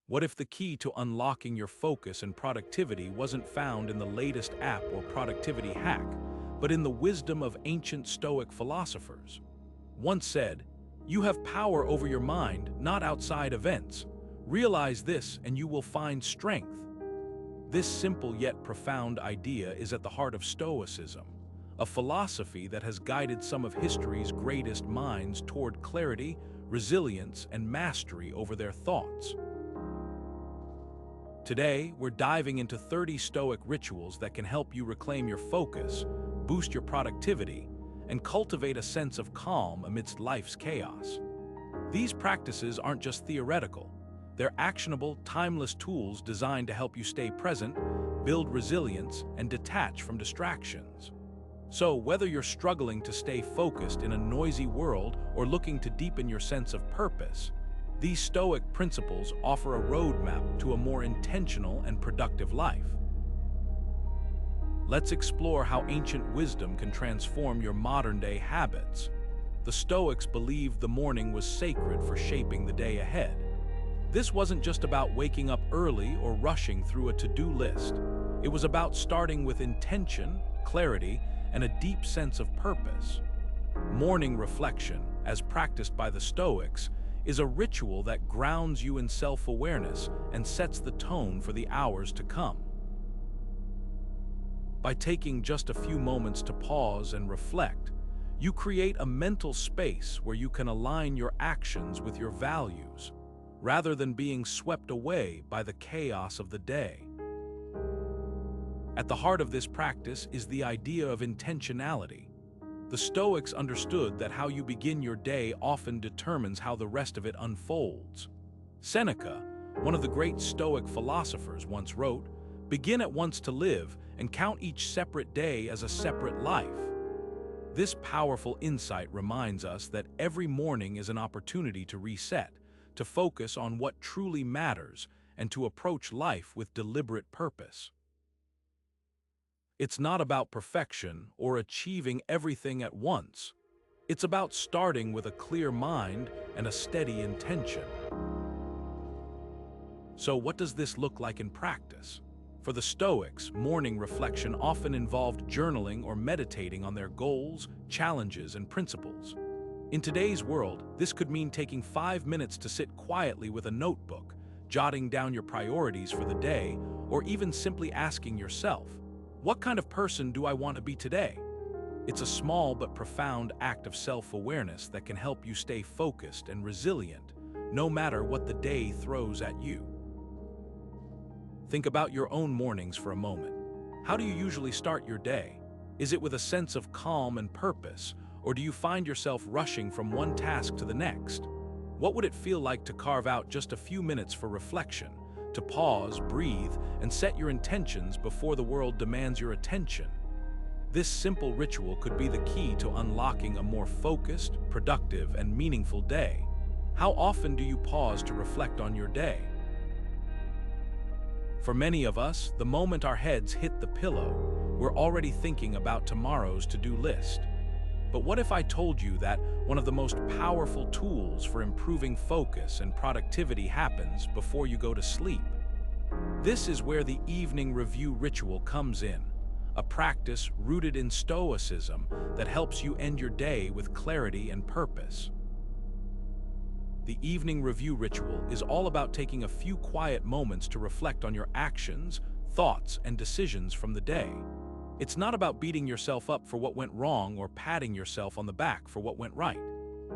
What if the key to unlocking your focus and productivity wasn't found in the latest app or productivity hack, but in the wisdom of ancient Stoic philosophers? Once said, "You have power over your mind, not outside events. Realize this and you will find strength." This simple yet profound idea is at the heart of Stoicism, a philosophy that has guided some of history's greatest minds toward clarity, resilience, and mastery over their thoughts. Today, we're diving into 30 Stoic rituals that can help you reclaim your focus, boost your productivity, and cultivate a sense of calm amidst life's chaos. These practices aren't just theoretical. They're actionable, timeless tools designed to help you stay present, build resilience, and detach from distractions. So, whether you're struggling to stay focused in a noisy world or looking to deepen your sense of purpose, these Stoic principles offer a roadmap to a more intentional and productive life. Let's explore how ancient wisdom can transform your modern-day habits. The Stoics believed the morning was sacred for shaping the day ahead. This wasn't just about waking up early or rushing through a to-do list. It was about starting with intention, clarity, and a deep sense of purpose. Morning reflection, as practiced by the Stoics, is a ritual that grounds you in self-awareness and sets the tone for the hours to come. By taking just a few moments to pause and reflect, you create a mental space where you can align your actions with your values, rather than being swept away by the chaos of the day. At the heart of this practice is the idea of intentionality. The Stoics understood that how you begin your day often determines how the rest of it unfolds. Seneca, one of the great Stoic philosophers, once wrote, "Begin at once to live and count each separate day as a separate life." This powerful insight reminds us that every morning is an opportunity to reset, to focus on what truly matters, and to approach life with deliberate purpose. It's not about perfection or achieving everything at once. It's about starting with a clear mind and a steady intention. So what does this look like in practice? For the Stoics, morning reflection often involved journaling or meditating on their goals, challenges, and principles. In today's world, this could mean taking 5 minutes to sit quietly with a notebook, jotting down your priorities for the day, or even simply asking yourself, "What kind of person do I want to be today?" It's a small but profound act of self-awareness that can help you stay focused and resilient, no matter what the day throws at you. Think about your own mornings for a moment. How do you usually start your day? Is it with a sense of calm and purpose, or do you find yourself rushing from one task to the next? What would it feel like to carve out just a few minutes for reflection, to pause, breathe, and set your intentions before the world demands your attention? This simple ritual could be the key to unlocking a more focused, productive, and meaningful day. How often do you pause to reflect on your day? For many of us, the moment our heads hit the pillow, we're already thinking about tomorrow's to-do list. But what if I told you that one of the most powerful tools for improving focus and productivity happens before you go to sleep? This is where the evening review ritual comes in, a practice rooted in Stoicism that helps you end your day with clarity and purpose. The evening review ritual is all about taking a few quiet moments to reflect on your actions, thoughts, and decisions from the day. It's not about beating yourself up for what went wrong or patting yourself on the back for what went right.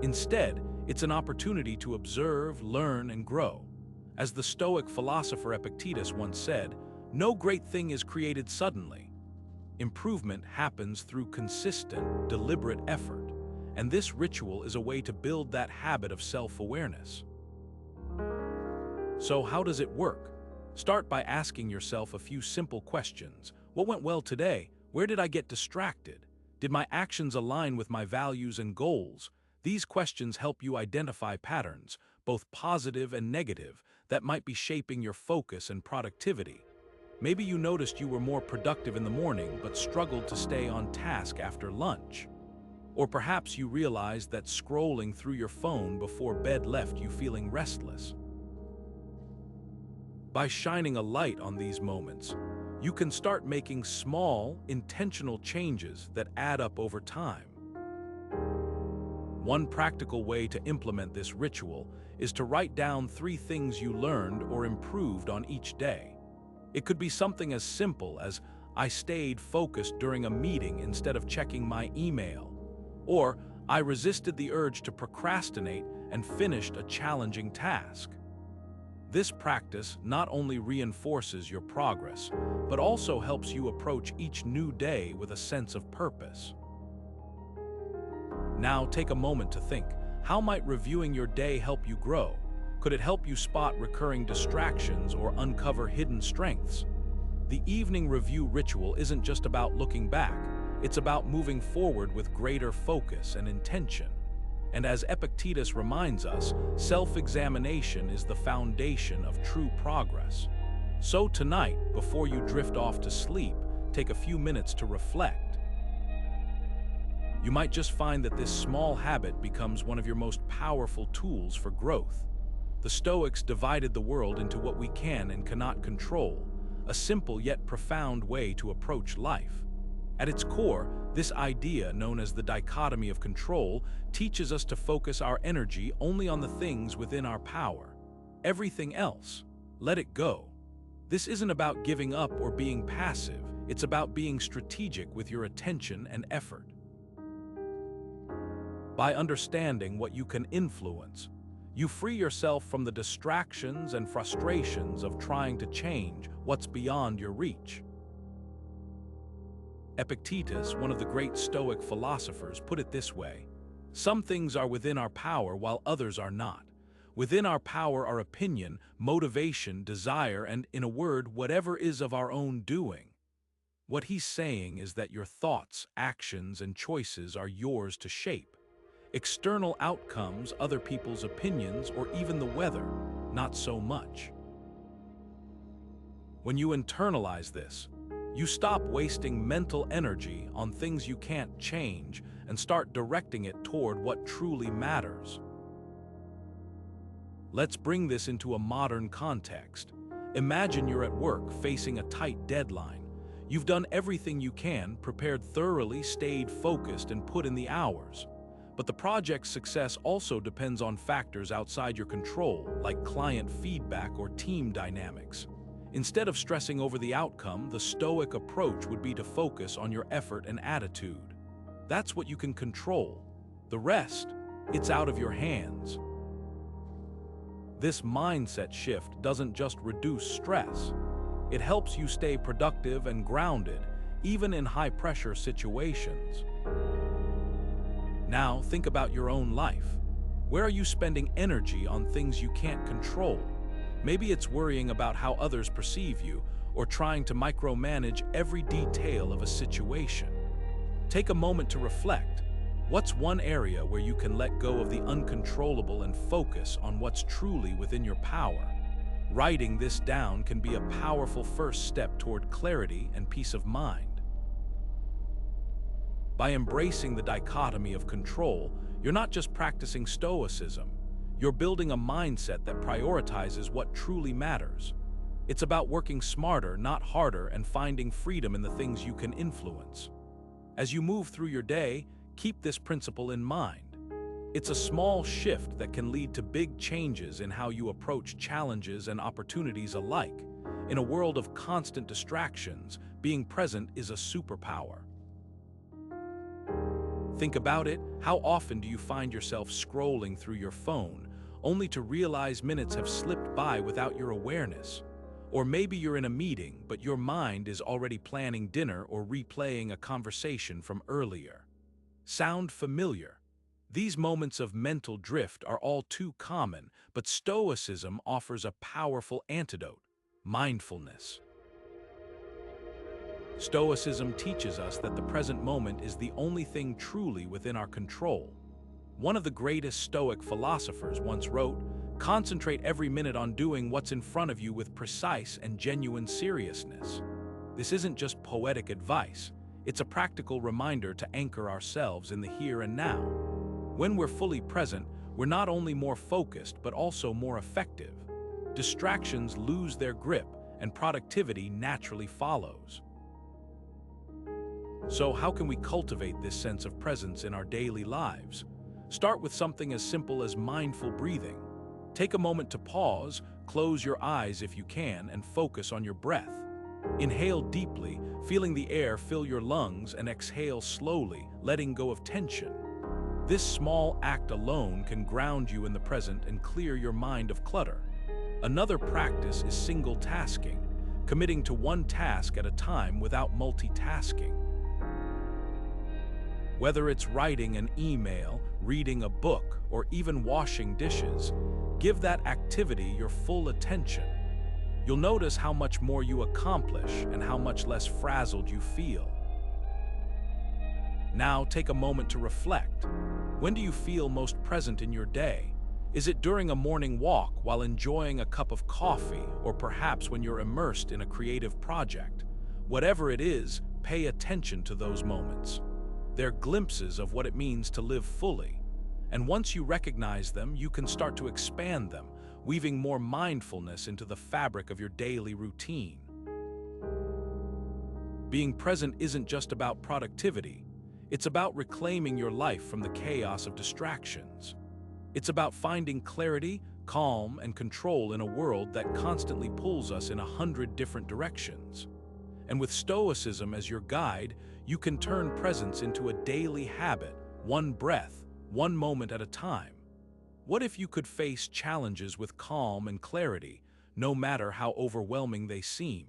Instead, it's an opportunity to observe, learn, and grow. As the Stoic philosopher Epictetus once said, "No great thing is created suddenly. Improvement happens through consistent, deliberate effort, and this ritual is a way to build that habit of self-awareness." So how does it work? Start by asking yourself a few simple questions. What went well today? Where did I get distracted? Did my actions align with my values and goals? These questions help you identify patterns, both positive and negative, that might be shaping your focus and productivity. Maybe you noticed you were more productive in the morning but struggled to stay on task after lunch. Or perhaps you realized that scrolling through your phone before bed left you feeling restless. By shining a light on these moments, you can start making small, intentional changes that add up over time. One practical way to implement this ritual is to write down 3 things you learned or improved on each day. It could be something as simple as, "I stayed focused during a meeting instead of checking my email," or "I resisted the urge to procrastinate and finished a challenging task." This practice not only reinforces your progress, but also helps you approach each new day with a sense of purpose. Now take a moment to think, how might reviewing your day help you grow? Could it help you spot recurring distractions or uncover hidden strengths? The evening review ritual isn't just about looking back, it's about moving forward with greater focus and intention. And as Epictetus reminds us, self-examination is the foundation of true progress. So tonight, before you drift off to sleep, take a few minutes to reflect. You might just find that this small habit becomes one of your most powerful tools for growth. The Stoics divided the world into what we can and cannot control, a simple yet profound way to approach life. At its core, this idea, known as the Dichotomy of Control, teaches us to focus our energy only on the things within our power. Everything else, let it go. This isn't about giving up or being passive, it's about being strategic with your attention and effort. By understanding what you can influence, you free yourself from the distractions and frustrations of trying to change what's beyond your reach. Epictetus, one of the great Stoic philosophers, put it this way: "Some things are within our power while others are not. Within our power are opinion, motivation, desire, and, in a word, whatever is of our own doing." What he's saying is that your thoughts, actions, and choices are yours to shape. External outcomes, other people's opinions, or even the weather, not so much. When you internalize this, you stop wasting mental energy on things you can't change and start directing it toward what truly matters. Let's bring this into a modern context. Imagine you're at work facing a tight deadline. You've done everything you can, prepared thoroughly, stayed focused, and put in the hours. But the project's success also depends on factors outside your control, like client feedback or team dynamics. Instead of stressing over the outcome, the Stoic approach would be to focus on your effort and attitude. That's what you can control. The rest, it's out of your hands. This mindset shift doesn't just reduce stress. It helps you stay productive and grounded, even in high-pressure situations. Now, think about your own life. Where are you spending energy on things you can't control? Maybe it's worrying about how others perceive you, or trying to micromanage every detail of a situation. Take a moment to reflect. What's one area where you can let go of the uncontrollable and focus on what's truly within your power? Writing this down can be a powerful first step toward clarity and peace of mind. By embracing the dichotomy of control, you're not just practicing Stoicism. You're building a mindset that prioritizes what truly matters. It's about working smarter, not harder, and finding freedom in the things you can influence. As you move through your day, keep this principle in mind. It's a small shift that can lead to big changes in how you approach challenges and opportunities alike. In a world of constant distractions, being present is a superpower. Think about it. How often do you find yourself scrolling through your phone, only to realize minutes have slipped by without your awareness? Or maybe you're in a meeting, but your mind is already planning dinner or replaying a conversation from earlier. Sound familiar? These moments of mental drift are all too common, but Stoicism offers a powerful antidote: mindfulness. Stoicism teaches us that the present moment is the only thing truly within our control. One of the greatest Stoic philosophers once wrote, "Concentrate every minute on doing what's in front of you with precise and genuine seriousness." This isn't just poetic advice, it's a practical reminder to anchor ourselves in the here and now. When we're fully present, we're not only more focused but also more effective. distractions lose their grip and productivity naturally follows. So how can we cultivate this sense of presence in our daily lives? Start with something as simple as mindful breathing. Take a moment to pause, close your eyes if you can, and focus on your breath. Inhale deeply, feeling the air fill your lungs, and exhale slowly, letting go of tension. This small act alone can ground you in the present and clear your mind of clutter. Another practice is single tasking, committing to one task at a time without multitasking. Whether it's writing an email, reading a book, or even washing dishes, give that activity your full attention. You'll notice how much more you accomplish and how much less frazzled you feel. Now take a moment to reflect. When do you feel most present in your day? Is it during a morning walk while enjoying a cup of coffee, or perhaps when you're immersed in a creative project? Whatever it is, pay attention to those moments. They're glimpses of what it means to live fully. And once you recognize them, you can start to expand them, weaving more mindfulness into the fabric of your daily routine. Being present isn't just about productivity. It's about reclaiming your life from the chaos of distractions. It's about finding clarity, calm, and control in a world that constantly pulls us in 100 different directions. And with Stoicism as your guide, you can turn presence into a daily habit, one breath, one moment at a time. What if you could face challenges with calm and clarity, no matter how overwhelming they seem?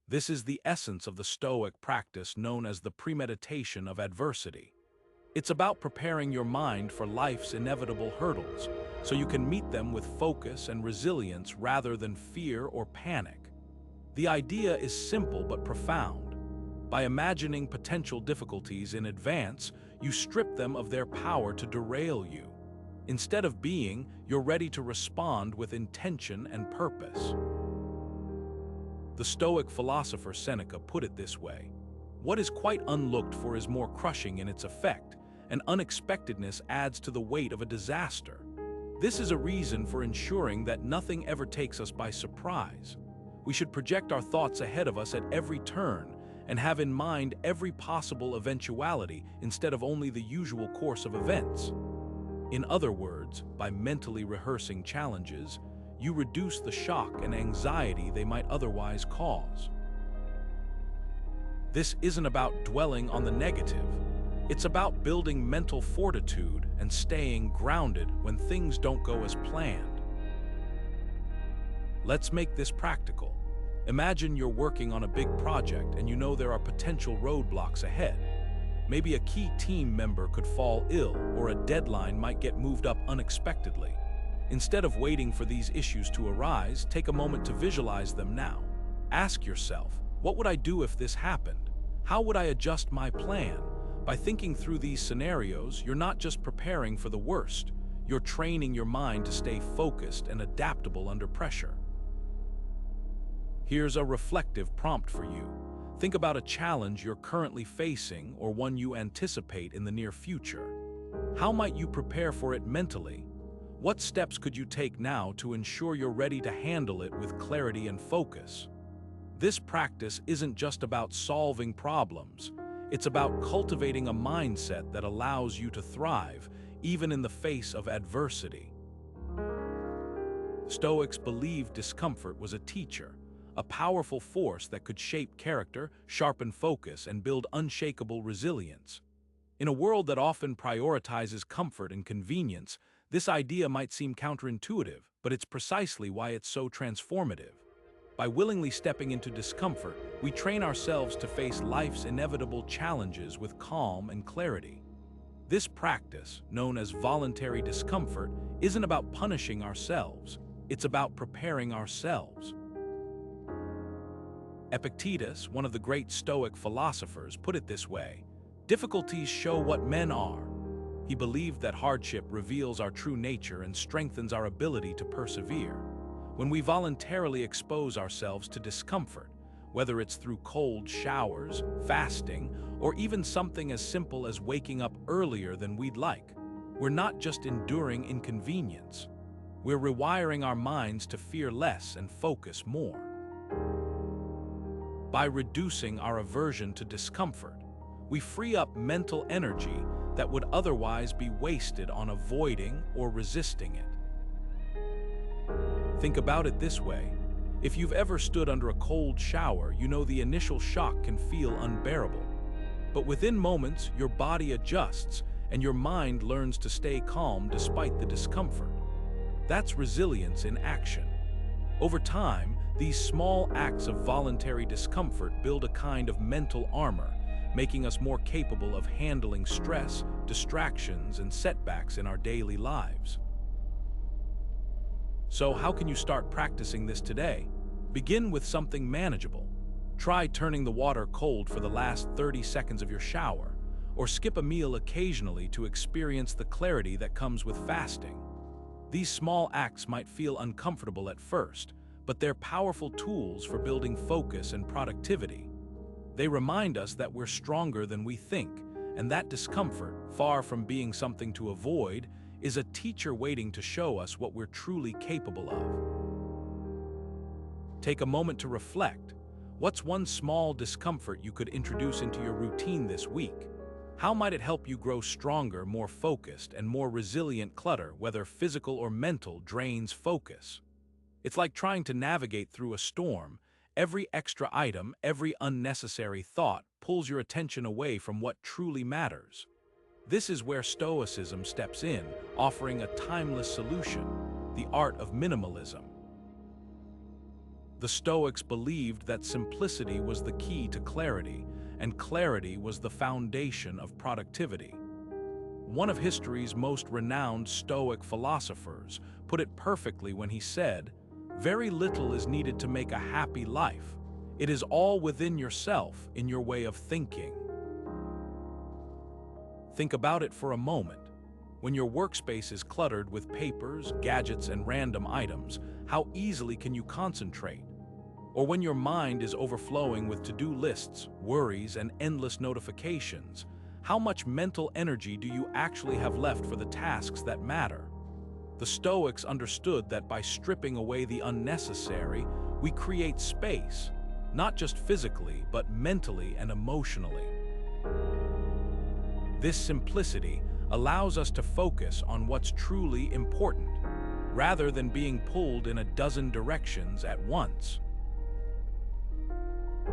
This is the essence of the Stoic practice known as the Premeditation of Adversity. It's about preparing your mind for life's inevitable hurdles, so you can meet them with focus and resilience rather than fear or panic. The idea is simple but profound. By imagining potential difficulties in advance, you strip them of their power to derail you. Instead of being, you're ready to respond with intention and purpose. The Stoic philosopher Seneca put it this way: "What is quite unlooked for is more crushing in its effect, and unexpectedness adds to the weight of a disaster." This is a reason for ensuring that nothing ever takes us by surprise. We should project our thoughts ahead of us at every turn and have in mind every possible eventuality instead of only the usual course of events. In other words, by mentally rehearsing challenges, you reduce the shock and anxiety they might otherwise cause. This isn't about dwelling on the negative. It's about building mental fortitude and staying grounded when things don't go as planned. Let's make this practical. Imagine you're working on a big project and you know there are potential roadblocks ahead. Maybe a key team member could fall ill, or a deadline might get moved up unexpectedly. Instead of waiting for these issues to arise, take a moment to visualize them now. Ask yourself, what would I do if this happened? How would I adjust my plan? By thinking through these scenarios, you're not just preparing for the worst, you're training your mind to stay focused and adaptable under pressure. Here's a reflective prompt for you. Think about a challenge you're currently facing or one you anticipate in the near future. How might you prepare for it mentally? What steps could you take now to ensure you're ready to handle it with clarity and focus? This practice isn't just about solving problems. It's about cultivating a mindset that allows you to thrive, even in the face of adversity. Stoics believed discomfort was a teacher, a powerful force that could shape character, sharpen focus, and build unshakable resilience. In a world that often prioritizes comfort and convenience, this idea might seem counterintuitive, but it's precisely why it's so transformative. By willingly stepping into discomfort, we train ourselves to face life's inevitable challenges with calm and clarity. This practice, known as voluntary discomfort, isn't about punishing ourselves. It's about preparing ourselves. Epictetus, one of the great Stoic philosophers, put it this way: "Difficulties show what men are." He believed that hardship reveals our true nature and strengthens our ability to persevere. When we voluntarily expose ourselves to discomfort, whether it's through cold showers, fasting, or even something as simple as waking up earlier than we'd like, we're not just enduring inconvenience. We're rewiring our minds to fear less and focus more. By reducing our aversion to discomfort, we free up mental energy that would otherwise be wasted on avoiding or resisting it. Think about it this way. If you've ever stood under a cold shower, you know the initial shock can feel unbearable. But within moments, your body adjusts and your mind learns to stay calm despite the discomfort. That's resilience in action. Over time, these small acts of voluntary discomfort build a kind of mental armor, making us more capable of handling stress, distractions, and setbacks in our daily lives. So how can you start practicing this today? Begin with something manageable. Try turning the water cold for the last 30 seconds of your shower, or skip a meal occasionally to experience the clarity that comes with fasting. These small acts might feel uncomfortable at first, but they're powerful tools for building focus and productivity. They remind us that we're stronger than we think, and that discomfort, far from being something to avoid, is a teacher waiting to show us what we're truly capable of. Take a moment to reflect. What's one small discomfort you could introduce into your routine this week? How might it help you grow stronger, more focused, and more resilient? Clutter, whether physical or mental, drains focus. It's like trying to navigate through a storm. Every extra item, every unnecessary thought pulls your attention away from what truly matters. This is where Stoicism steps in, offering a timeless solution, the art of minimalism. The Stoics believed that simplicity was the key to clarity, and clarity was the foundation of productivity. One of history's most renowned Stoic philosophers put it perfectly when he said, "Very little is needed to make a happy life. It is all within yourself, in your way of thinking." Think about it for a moment. When your workspace is cluttered with papers, gadgets, and random items, how easily can you concentrate? Or when your mind is overflowing with to-do lists, worries, and endless notifications, how much mental energy do you actually have left for the tasks that matter? The Stoics understood that by stripping away the unnecessary, we create space, not just physically, but mentally and emotionally. This simplicity allows us to focus on what's truly important, rather than being pulled in a dozen directions at once.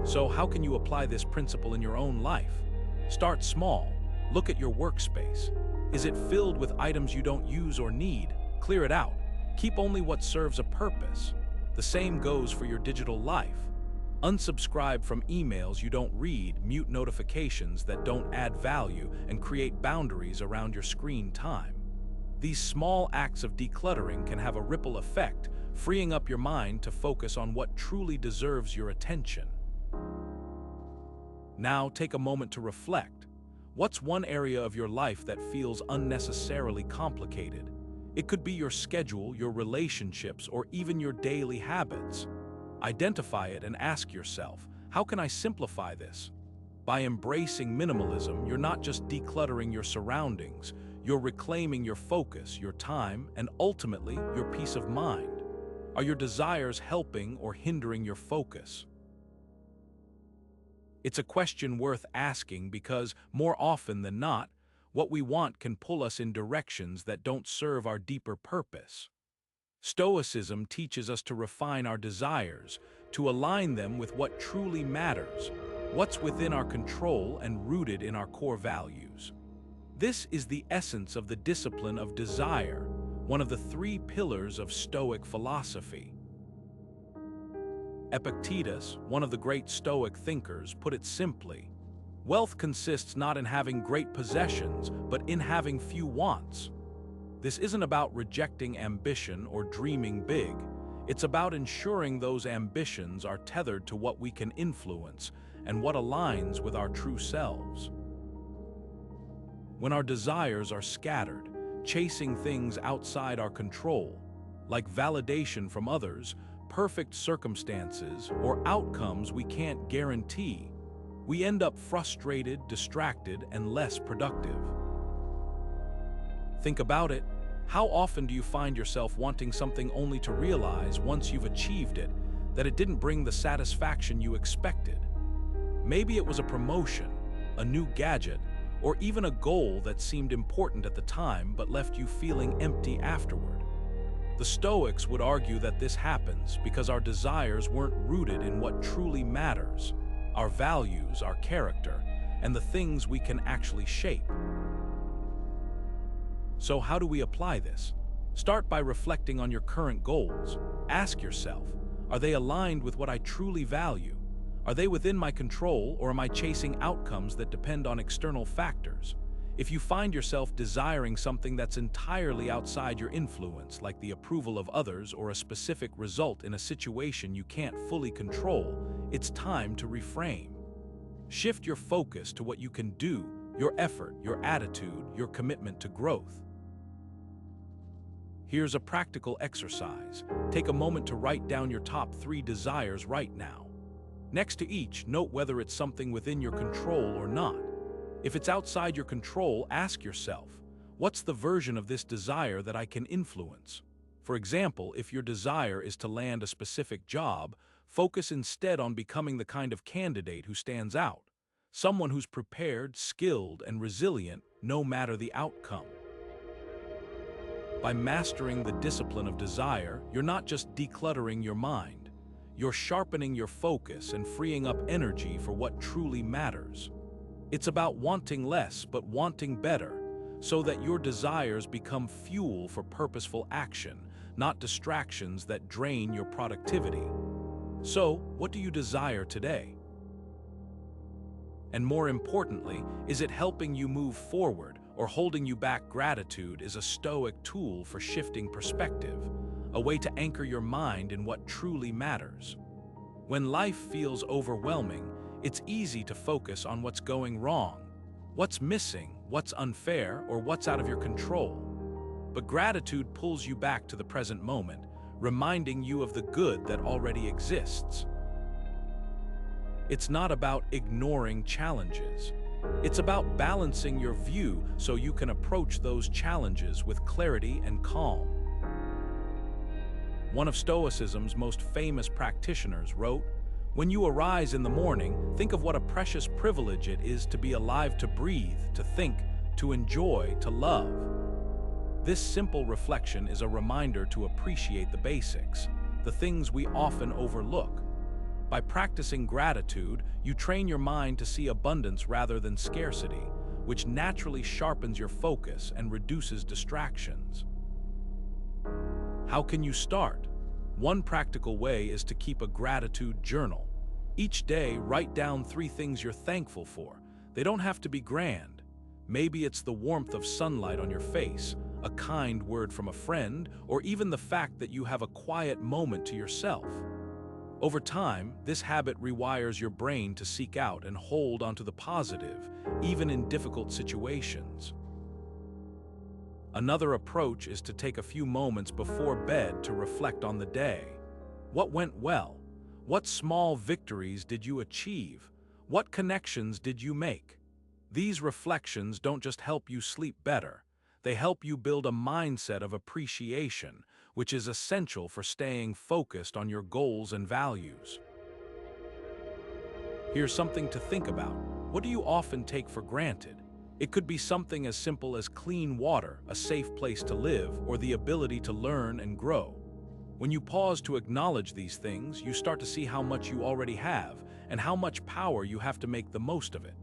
So how can you apply this principle in your own life? Start small. Look at your workspace. Is it filled with items you don't use or need? Clear it out. Keep only what serves a purpose. The same goes for your digital life. Unsubscribe from emails you don't read, mute notifications that don't add value, and create boundaries around your screen time. These small acts of decluttering can have a ripple effect, freeing up your mind to focus on what truly deserves your attention. Now take a moment to reflect. What's one area of your life that feels unnecessarily complicated? It could be your schedule, your relationships, or even your daily habits. Identify it and ask yourself, how can I simplify this? By embracing minimalism, you're not just decluttering your surroundings, you're reclaiming your focus, your time, and ultimately your peace of mind. Are your desires helping or hindering your focus? It's a question worth asking because, more often than not, what we want can pull us in directions that don't serve our deeper purpose. Stoicism teaches us to refine our desires, to align them with what truly matters, what's within our control and rooted in our core values. This is the essence of the discipline of desire, one of the three pillars of Stoic philosophy. Epictetus, one of the great Stoic thinkers, put it simply, "Wealth consists not in having great possessions, but in having few wants." This isn't about rejecting ambition or dreaming big. It's about ensuring those ambitions are tethered to what we can influence and what aligns with our true selves. When our desires are scattered, chasing things outside our control, like validation from others, perfect circumstances, or outcomes we can't guarantee, we end up frustrated, distracted, and less productive. Think about it. How often do you find yourself wanting something only to realize, once you've achieved it, that it didn't bring the satisfaction you expected? Maybe it was a promotion, a new gadget, or even a goal that seemed important at the time but left you feeling empty afterward. The Stoics would argue that this happens because our desires weren't rooted in what truly matters, our values, our character, and the things we can actually shape. So how do we apply this? Start by reflecting on your current goals. Ask yourself, are they aligned with what I truly value? Are they within my control, or am I chasing outcomes that depend on external factors? If you find yourself desiring something that's entirely outside your influence, like the approval of others or a specific result in a situation you can't fully control, it's time to reframe. Shift your focus to what you can do, your effort, your attitude, your commitment to growth. Here's a practical exercise. Take a moment to write down your top 3 desires right now. Next to each, note whether it's something within your control or not. If it's outside your control, ask yourself, what's the version of this desire that I can influence? For example, if your desire is to land a specific job, focus instead on becoming the kind of candidate who stands out, someone who's prepared, skilled, and resilient no matter the outcome. By mastering the discipline of desire, you're not just decluttering your mind. You're sharpening your focus and freeing up energy for what truly matters. It's about wanting less but wanting better, so that your desires become fuel for purposeful action, not distractions that drain your productivity. So, what do you desire today? And more importantly, is it helping you move forward or holding you back? Gratitude is a Stoic tool for shifting perspective, a way to anchor your mind in what truly matters. When life feels overwhelming, it's easy to focus on what's going wrong, what's missing, what's unfair, or what's out of your control. But gratitude pulls you back to the present moment, reminding you of the good that already exists. It's not about ignoring challenges. It's about balancing your view so you can approach those challenges with clarity and calm. One of Stoicism's most famous practitioners wrote, "When you arise in the morning, think of what a precious privilege it is to be alive, to breathe, to think, to enjoy, to love." This simple reflection is a reminder to appreciate the basics, the things we often overlook. By practicing gratitude, you train your mind to see abundance rather than scarcity, which naturally sharpens your focus and reduces distractions. How can you start? One practical way is to keep a gratitude journal. Each day, write down 3 things you're thankful for. They don't have to be grand. Maybe it's the warmth of sunlight on your face, a kind word from a friend, or even the fact that you have a quiet moment to yourself. Over time, this habit rewires your brain to seek out and hold onto the positive, even in difficult situations. Another approach is to take a few moments before bed to reflect on the day. What went well? What small victories did you achieve? What connections did you make? These reflections don't just help you sleep better. They help you build a mindset of appreciation, which is essential for staying focused on your goals and values. Here's something to think about. What do you often take for granted? It could be something as simple as clean water, a safe place to live, or the ability to learn and grow. When you pause to acknowledge these things, you start to see how much you already have and how much power you have to make the most of it.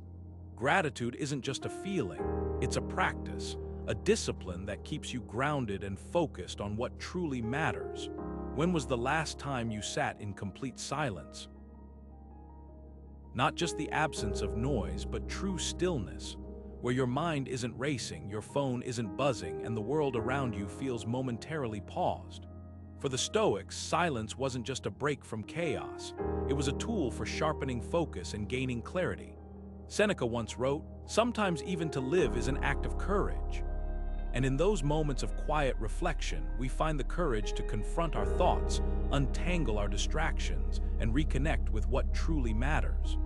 Gratitude isn't just a feeling, it's a practice, a discipline that keeps you grounded and focused on what truly matters. When was the last time you sat in complete silence? Not just the absence of noise, but true stillness, where your mind isn't racing, your phone isn't buzzing, and the world around you feels momentarily paused. For the Stoics, silence wasn't just a break from chaos. It was a tool for sharpening focus and gaining clarity. Seneca once wrote, "Sometimes even to live is an act of courage." And in those moments of quiet reflection, we find the courage to confront our thoughts, untangle our distractions, and reconnect with what truly matters.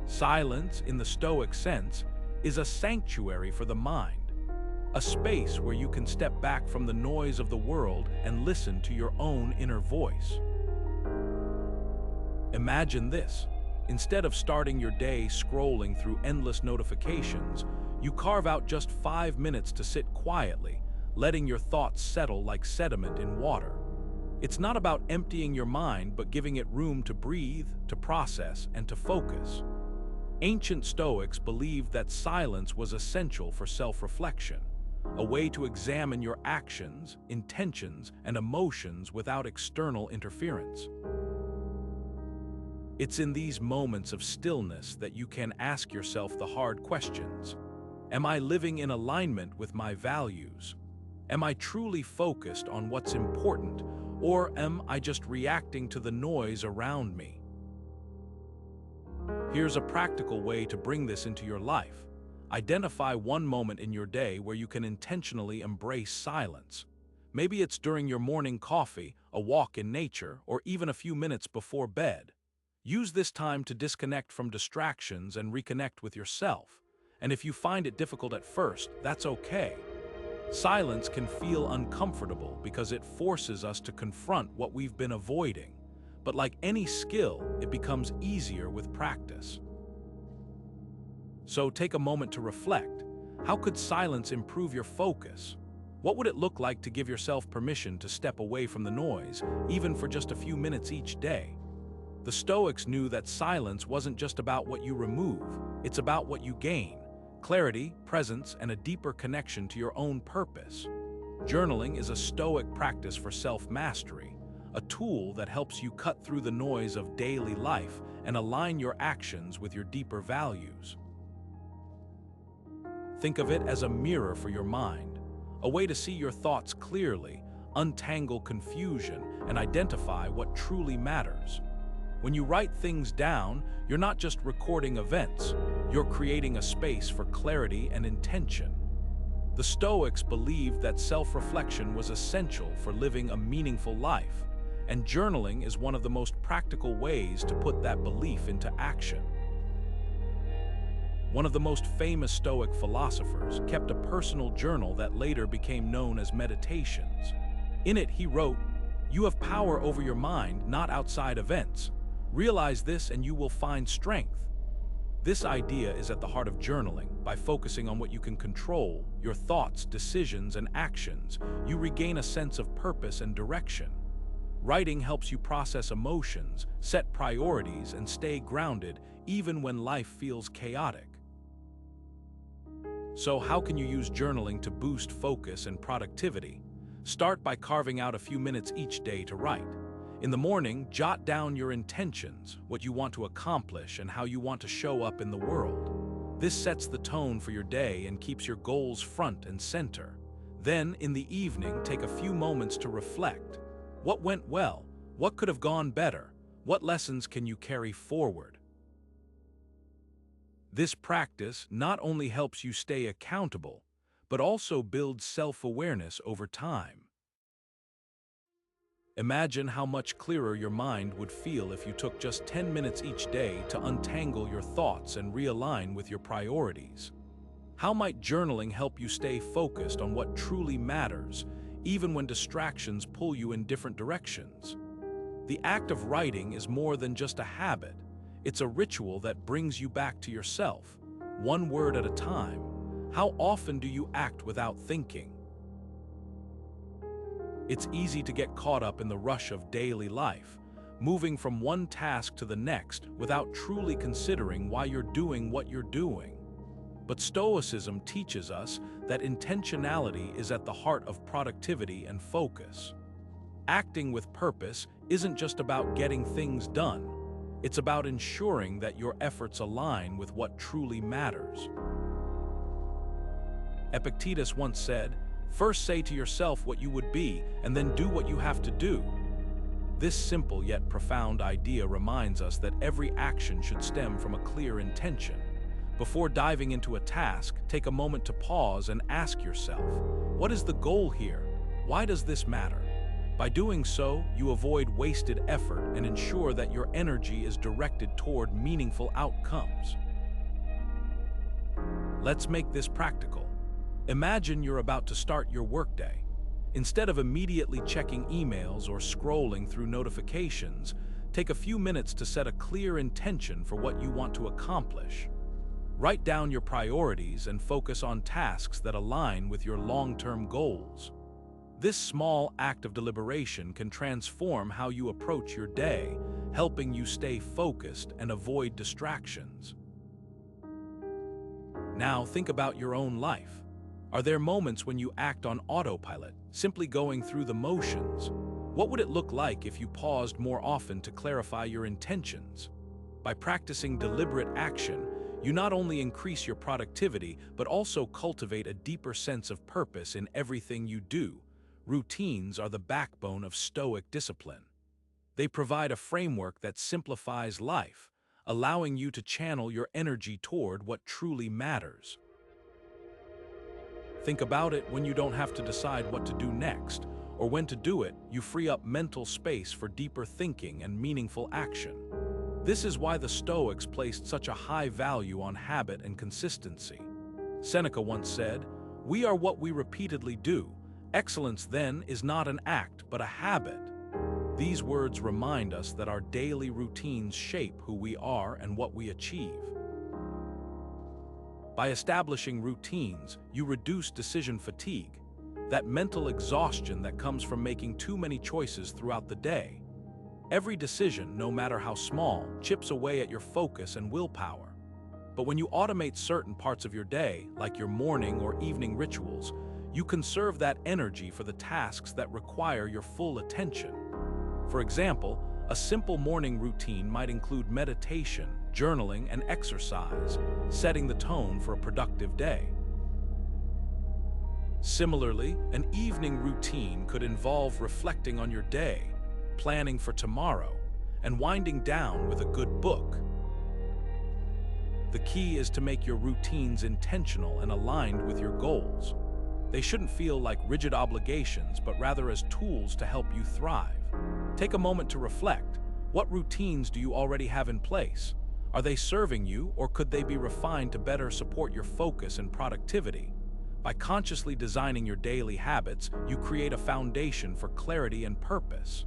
Silence, in the Stoic sense, is a sanctuary for the mind, a space where you can step back from the noise of the world and listen to your own inner voice. Imagine this. Instead of starting your day scrolling through endless notifications, you carve out just 5 minutes to sit quietly, letting your thoughts settle like sediment in water. It's not about emptying your mind, but giving it room to breathe, to process, and to focus. Ancient Stoics believed that silence was essential for self-reflection, a way to examine your actions, intentions, and emotions without external interference. It's in these moments of stillness that you can ask yourself the hard questions. Am I living in alignment with my values? Am I truly focused on what's important, or am I just reacting to the noise around me? Here's a practical way to bring this into your life. Identify one moment in your day where you can intentionally embrace silence. Maybe it's during your morning coffee, a walk in nature, or even a few minutes before bed. Use this time to disconnect from distractions and reconnect with yourself. And if you find it difficult at first, that's okay. Silence can feel uncomfortable because it forces us to confront what we've been avoiding. But like any skill, it becomes easier with practice. So take a moment to reflect. How could silence improve your focus? What would it look like to give yourself permission to step away from the noise, even for just a few minutes each day? The Stoics knew that silence wasn't just about what you remove, it's about what you gain: clarity, presence, and a deeper connection to your own purpose. Journaling is a Stoic practice for self-mastery, a tool that helps you cut through the noise of daily life and align your actions with your deeper values. Think of it as a mirror for your mind, a way to see your thoughts clearly, untangle confusion, and identify what truly matters. When you write things down, you're not just recording events, you're creating a space for clarity and intention. The Stoics believed that self-reflection was essential for living a meaningful life, and journaling is one of the most practical ways to put that belief into action. One of the most famous Stoic philosophers kept a personal journal that later became known as Meditations. In it, he wrote, "You have power over your mind, not outside events. Realize this and you will find strength." This idea is at the heart of journaling. By focusing on what you can control, your thoughts, decisions, and actions, you regain a sense of purpose and direction. Writing helps you process emotions, set priorities, and stay grounded even when life feels chaotic. So how can you use journaling to boost focus and productivity? Start by carving out a few minutes each day to write. In the morning, jot down your intentions, what you want to accomplish, and how you want to show up in the world. This sets the tone for your day and keeps your goals front and center. Then, in the evening, take a few moments to reflect. What went well? What could have gone better? What lessons can you carry forward? This practice not only helps you stay accountable, but also builds self-awareness over time. Imagine how much clearer your mind would feel if you took just 10 minutes each day to untangle your thoughts and realign with your priorities. How might journaling help you stay focused on what truly matters, even when distractions pull you in different directions? The act of writing is more than just a habit. It's a ritual that brings you back to yourself, one word at a time. How often do you act without thinking? It's easy to get caught up in the rush of daily life, moving from one task to the next without truly considering why you're doing what you're doing. But Stoicism teaches us that intentionality is at the heart of productivity and focus. Acting with purpose isn't just about getting things done. It's about ensuring that your efforts align with what truly matters. Epictetus once said, "First say to yourself what you would be, and then do what you have to do." This simple yet profound idea reminds us that every action should stem from a clear intention. Before diving into a task, take a moment to pause and ask yourself, what is the goal here? Why does this matter? By doing so, you avoid wasted effort and ensure that your energy is directed toward meaningful outcomes. Let's make this practical. Imagine you're about to start your workday. Instead of immediately checking emails or scrolling through notifications, take a few minutes to set a clear intention for what you want to accomplish. Write down your priorities and focus on tasks that align with your long-term goals. This small act of deliberation can transform how you approach your day, helping you stay focused and avoid distractions. Now think about your own life. Are there moments when you act on autopilot, simply going through the motions? What would it look like if you paused more often to clarify your intentions? By practicing deliberate action, you not only increase your productivity, but also cultivate a deeper sense of purpose in everything you do. Routines are the backbone of Stoic discipline. They provide a framework that simplifies life, allowing you to channel your energy toward what truly matters. Think about it when you don't have to decide what to do next, or when to do it, you free up mental space for deeper thinking and meaningful action. This is why the Stoics placed such a high value on habit and consistency. Seneca once said, "We are what we repeatedly do. Excellence, then, is not an act, but a habit." These words remind us that our daily routines shape who we are and what we achieve. By establishing routines, you reduce decision fatigue, that mental exhaustion that comes from making too many choices throughout the day. Every decision, no matter how small, chips away at your focus and willpower. But when you automate certain parts of your day, like your morning or evening rituals, you conserve that energy for the tasks that require your full attention. For example, a simple morning routine might include meditation, journaling, and exercise, setting the tone for a productive day. Similarly, an evening routine could involve reflecting on your day, planning for tomorrow, and winding down with a good book. The key is to make your routines intentional and aligned with your goals. They shouldn't feel like rigid obligations, but rather as tools to help you thrive. Take a moment to reflect. What routines do you already have in place? Are they serving you, or could they be refined to better support your focus and productivity? By consciously designing your daily habits, you create a foundation for clarity and purpose.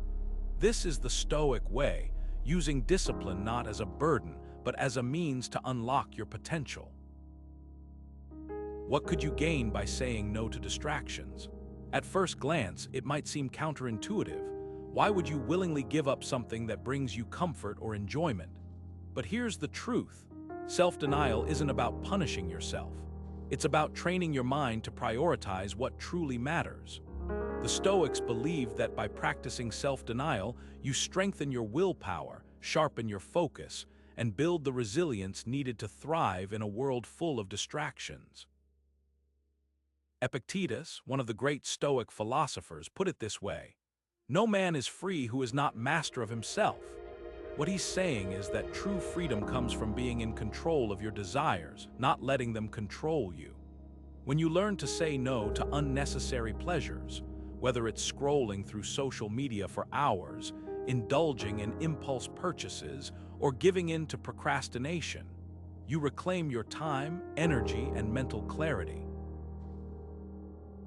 This is the Stoic way, using discipline not as a burden, but as a means to unlock your potential. What could you gain by saying no to distractions? At first glance, it might seem counterintuitive. Why would you willingly give up something that brings you comfort or enjoyment? But here's the truth. Self-denial isn't about punishing yourself. It's about training your mind to prioritize what truly matters. The Stoics believed that by practicing self-denial, you strengthen your willpower, sharpen your focus, and build the resilience needed to thrive in a world full of distractions. Epictetus, one of the great Stoic philosophers, put it this way: "No man is free who is not master of himself." What he's saying is that true freedom comes from being in control of your desires, not letting them control you. When you learn to say no to unnecessary pleasures, whether it's scrolling through social media for hours, indulging in impulse purchases, or giving in to procrastination, you reclaim your time, energy, and mental clarity.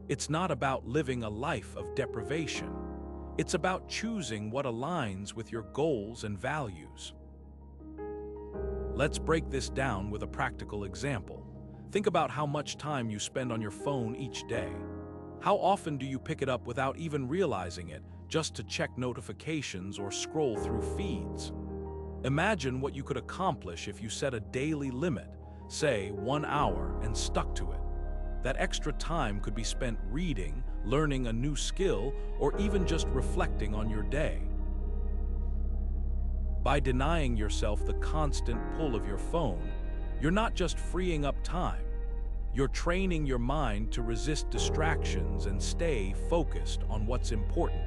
It's not about living a life of deprivation. It's about choosing what aligns with your goals and values. Let's break this down with a practical example. Think about how much time you spend on your phone each day. How often do you pick it up without even realizing it, just to check notifications or scroll through feeds? Imagine what you could accomplish if you set a daily limit, say 1 hour, and stuck to it. That extra time could be spent reading, learning a new skill, or even just reflecting on your day. By denying yourself the constant pull of your phone, you're not just freeing up time, you're training your mind to resist distractions and stay focused on what's important.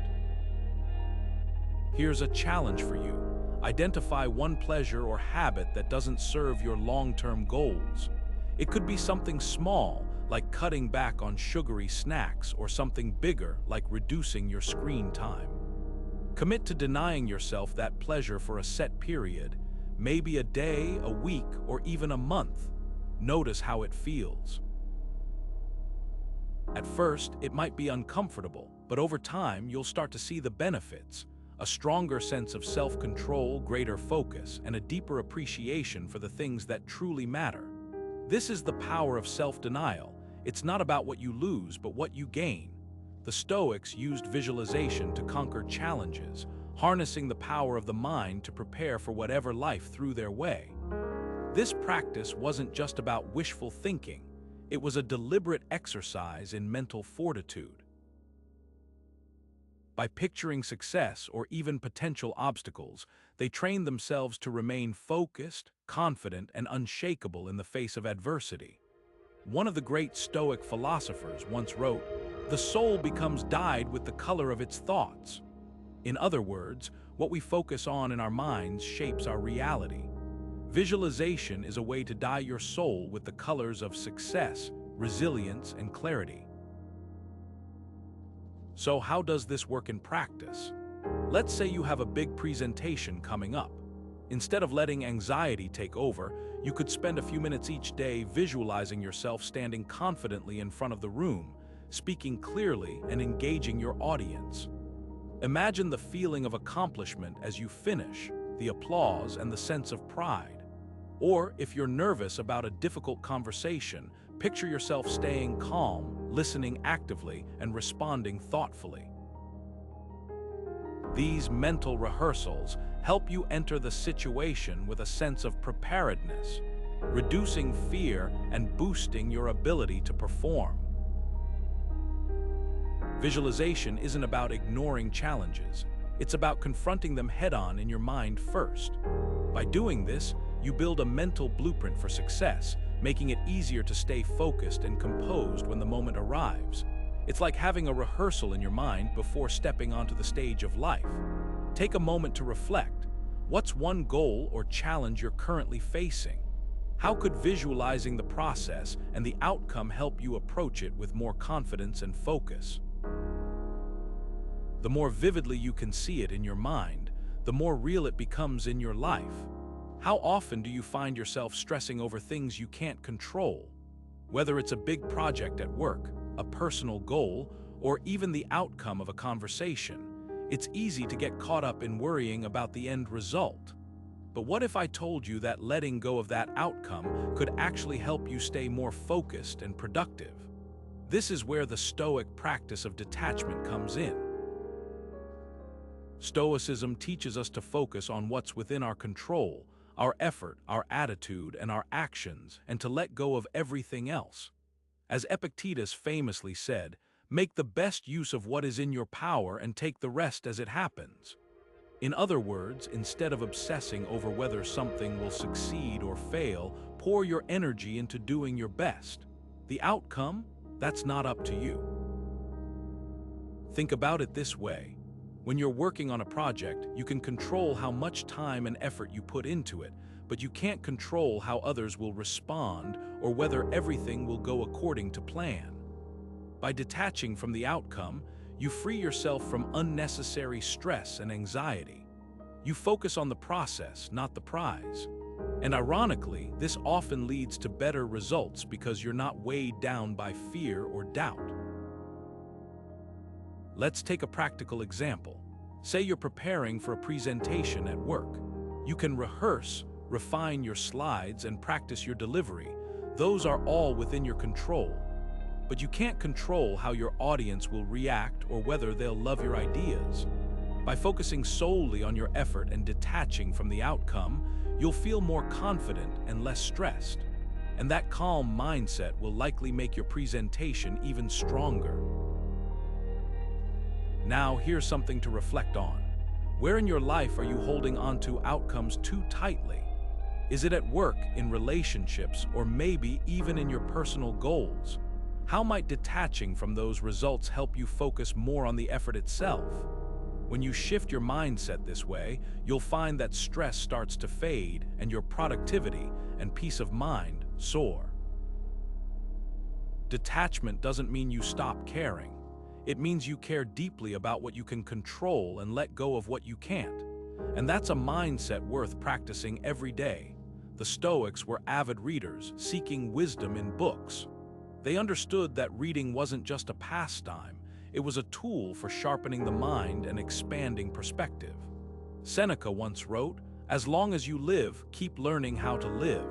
Here's a challenge for you. Identify one pleasure or habit that doesn't serve your long-term goals. It could be something small, like cutting back on sugary snacks, or something bigger, like reducing your screen time. Commit to denying yourself that pleasure for a set period, maybe a day, a week, or even a month. Notice how it feels. At first, it might be uncomfortable, but over time, you'll start to see the benefits: a stronger sense of self-control, greater focus, and a deeper appreciation for the things that truly matter. This is the power of self-denial. It's not about what you lose, but what you gain. The Stoics used visualization to conquer challenges, harnessing the power of the mind to prepare for whatever life threw their way. This practice wasn't just about wishful thinking. It was a deliberate exercise in mental fortitude. By picturing success or even potential obstacles, they trained themselves to remain focused, confident, and unshakable in the face of adversity. One of the great Stoic philosophers once wrote, "The soul becomes dyed with the color of its thoughts." In other words, what we focus on in our minds shapes our reality. Visualization is a way to dye your soul with the colors of success, resilience, and clarity. So how does this work in practice? Let's say you have a big presentation coming up. Instead of letting anxiety take over, you could spend a few minutes each day visualizing yourself standing confidently in front of the room, speaking clearly and engaging your audience. Imagine the feeling of accomplishment as you finish, the applause and the sense of pride. Or if you're nervous about a difficult conversation, picture yourself staying calm, listening actively, and responding thoughtfully. These mental rehearsals help you enter the situation with a sense of preparedness, reducing fear and boosting your ability to perform. Visualization isn't about ignoring challenges. It's about confronting them head-on in your mind first. By doing this, you build a mental blueprint for success, making it easier to stay focused and composed when the moment arrives. It's like having a rehearsal in your mind before stepping onto the stage of life. Take a moment to reflect. What's one goal or challenge you're currently facing? How could visualizing the process and the outcome help you approach it with more confidence and focus? The more vividly you can see it in your mind, the more real it becomes in your life. How often do you find yourself stressing over things you can't control? Whether it's a big project at work, a personal goal, or even the outcome of a conversation, it's easy to get caught up in worrying about the end result. But what if I told you that letting go of that outcome could actually help you stay more focused and productive? This is where the Stoic practice of detachment comes in. Stoicism teaches us to focus on what's within our control, our effort, our attitude, and our actions, and to let go of everything else. As Epictetus famously said, "Make the best use of what is in your power and take the rest as it happens." In other words, instead of obsessing over whether something will succeed or fail, pour your energy into doing your best. The outcome? That's not up to you. Think about it this way. When you're working on a project, you can control how much time and effort you put into it, but you can't control how others will respond or whether everything will go according to plan. By detaching from the outcome, you free yourself from unnecessary stress and anxiety. You focus on the process, not the prize. And ironically, this often leads to better results because you're not weighed down by fear or doubt. Let's take a practical example. Say you're preparing for a presentation at work. You can rehearse, refine your slides, and practice your delivery. Those are all within your control. But you can't control how your audience will react or whether they'll love your ideas. By focusing solely on your effort and detaching from the outcome, you'll feel more confident and less stressed. And that calm mindset will likely make your presentation even stronger. Now, here's something to reflect on. Where in your life are you holding on to outcomes too tightly? Is it at work, in relationships, or maybe even in your personal goals? How might detaching from those results help you focus more on the effort itself? When you shift your mindset this way, you'll find that stress starts to fade and your productivity and peace of mind soar. Detachment doesn't mean you stop caring. It means you care deeply about what you can control and let go of what you can't. And that's a mindset worth practicing every day. The Stoics were avid readers, seeking wisdom in books. They understood that reading wasn't just a pastime, it was a tool for sharpening the mind and expanding perspective. Seneca once wrote, "As long as you live, keep learning how to live."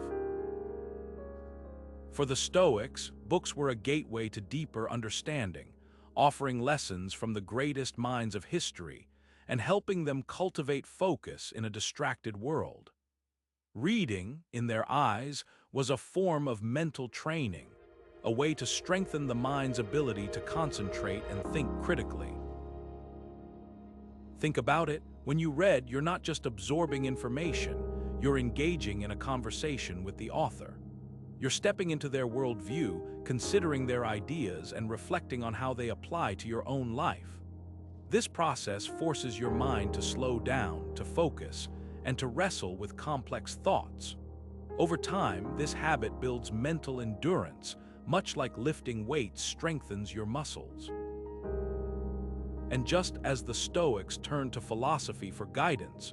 For the Stoics, books were a gateway to deeper understanding, offering lessons from the greatest minds of history and helping them cultivate focus in a distracted world. Reading, in their eyes, was a form of mental training, a way to strengthen the mind's ability to concentrate and think critically. Think about it. When you read, you're not just absorbing information, you're engaging in a conversation with the author. You're stepping into their worldview, considering their ideas, and reflecting on how they apply to your own life. This process forces your mind to slow down, to focus, and to wrestle with complex thoughts. Over time, this habit builds mental endurance, much like lifting weights strengthens your muscles. And just as the Stoics turned to philosophy for guidance,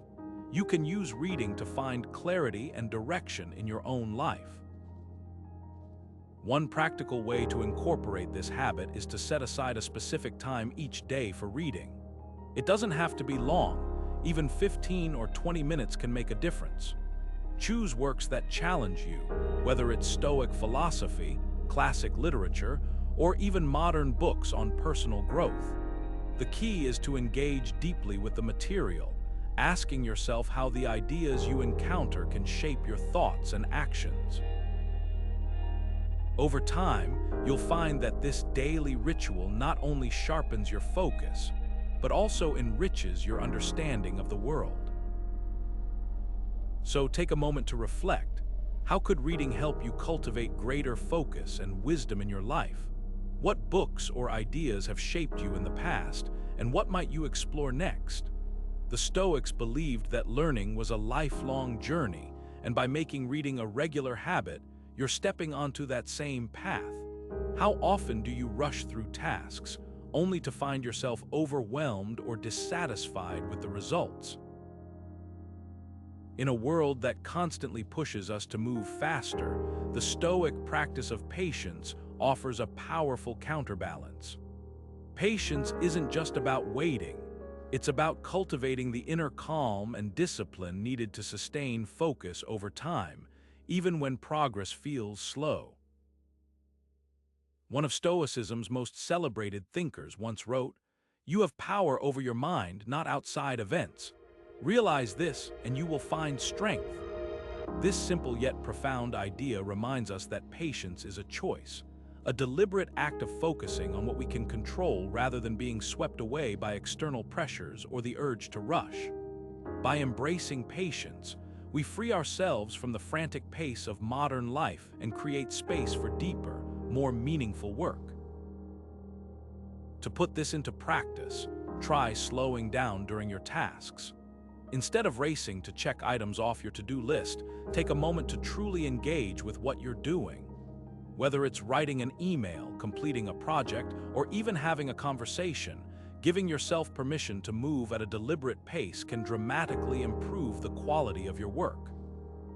you can use reading to find clarity and direction in your own life. One practical way to incorporate this habit is to set aside a specific time each day for reading. It doesn't have to be long. Even 15 or 20 minutes can make a difference. Choose works that challenge you, whether it's Stoic philosophy, classic literature, or even modern books on personal growth. The key is to engage deeply with the material, asking yourself how the ideas you encounter can shape your thoughts and actions. Over time, you'll find that this daily ritual not only sharpens your focus, but also enriches your understanding of the world. So take a moment to reflect. How could reading help you cultivate greater focus and wisdom in your life? What books or ideas have shaped you in the past, and what might you explore next? The Stoics believed that learning was a lifelong journey, and by making reading a regular habit, you're stepping onto that same path. How often do you rush through tasks, only to find yourself overwhelmed or dissatisfied with the results? In a world that constantly pushes us to move faster, the Stoic practice of patience offers a powerful counterbalance. Patience isn't just about waiting, it's about cultivating the inner calm and discipline needed to sustain focus over time, even when progress feels slow. One of Stoicism's most celebrated thinkers once wrote, "You have power over your mind, not outside events. Realize this, and you will find strength." This simple yet profound idea reminds us that patience is a choice, a deliberate act of focusing on what we can control rather than being swept away by external pressures or the urge to rush. By embracing patience, we free ourselves from the frantic pace of modern life and create space for deeper, more meaningful work. To put this into practice, try slowing down during your tasks. Instead of racing to check items off your to-do list, take a moment to truly engage with what you're doing. Whether it's writing an email, completing a project, or even having a conversation, giving yourself permission to move at a deliberate pace can dramatically improve the quality of your work.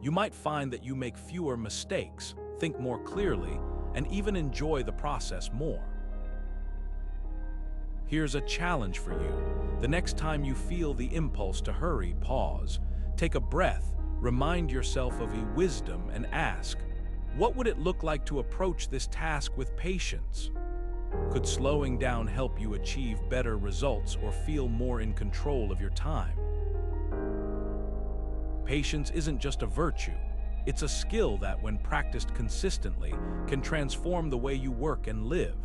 You might find that you make fewer mistakes, think more clearly, and even enjoy the process more. Here's a challenge for you. The next time you feel the impulse to hurry, pause, take a breath, remind yourself of a wisdom, and ask, what would it look like to approach this task with patience? Could slowing down help you achieve better results or feel more in control of your time? Patience isn't just a virtue, it's a skill that, when practiced consistently, can transform the way you work and live.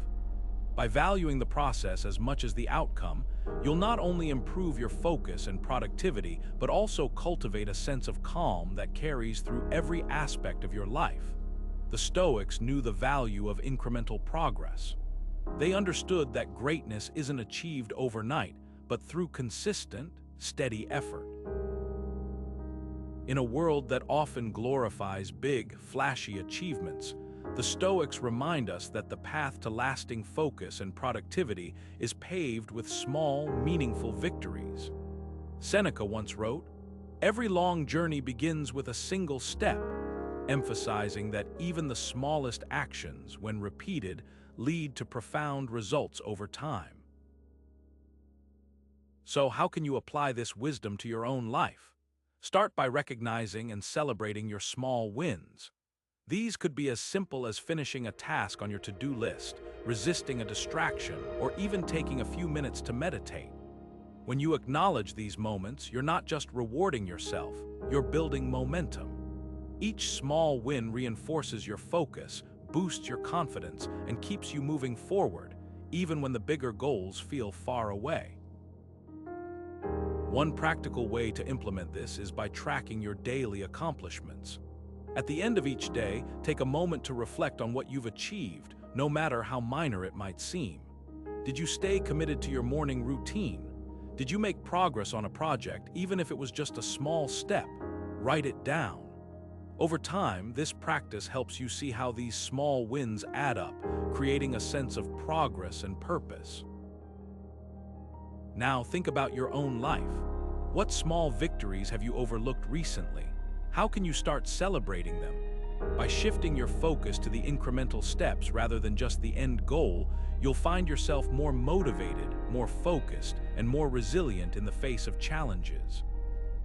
By valuing the process as much as the outcome, you'll not only improve your focus and productivity, but also cultivate a sense of calm that carries through every aspect of your life. The Stoics knew the value of incremental progress. They understood that greatness isn't achieved overnight, but through consistent, steady effort. In a world that often glorifies big, flashy achievements, the Stoics remind us that the path to lasting focus and productivity is paved with small, meaningful victories. Seneca once wrote, "Every long journey begins with a single step," emphasizing that even the smallest actions, when repeated, lead to profound results over time. So how can you apply this wisdom to your own life? Start by recognizing and celebrating your small wins. These could be as simple as finishing a task on your to-do list, resisting a distraction, or even taking a few minutes to meditate. When you acknowledge these moments, you're not just rewarding yourself, you're building momentum. Each small win reinforces your focus, boosts your confidence, and keeps you moving forward, even when the bigger goals feel far away. One practical way to implement this is by tracking your daily accomplishments. At the end of each day, take a moment to reflect on what you've achieved, no matter how minor it might seem. Did you stay committed to your morning routine? Did you make progress on a project, even if it was just a small step? Write it down. Over time, this practice helps you see how these small wins add up, creating a sense of progress and purpose. Now think about your own life. What small victories have you overlooked recently? How can you start celebrating them? By shifting your focus to the incremental steps rather than just the end goal, you'll find yourself more motivated, more focused, and more resilient in the face of challenges.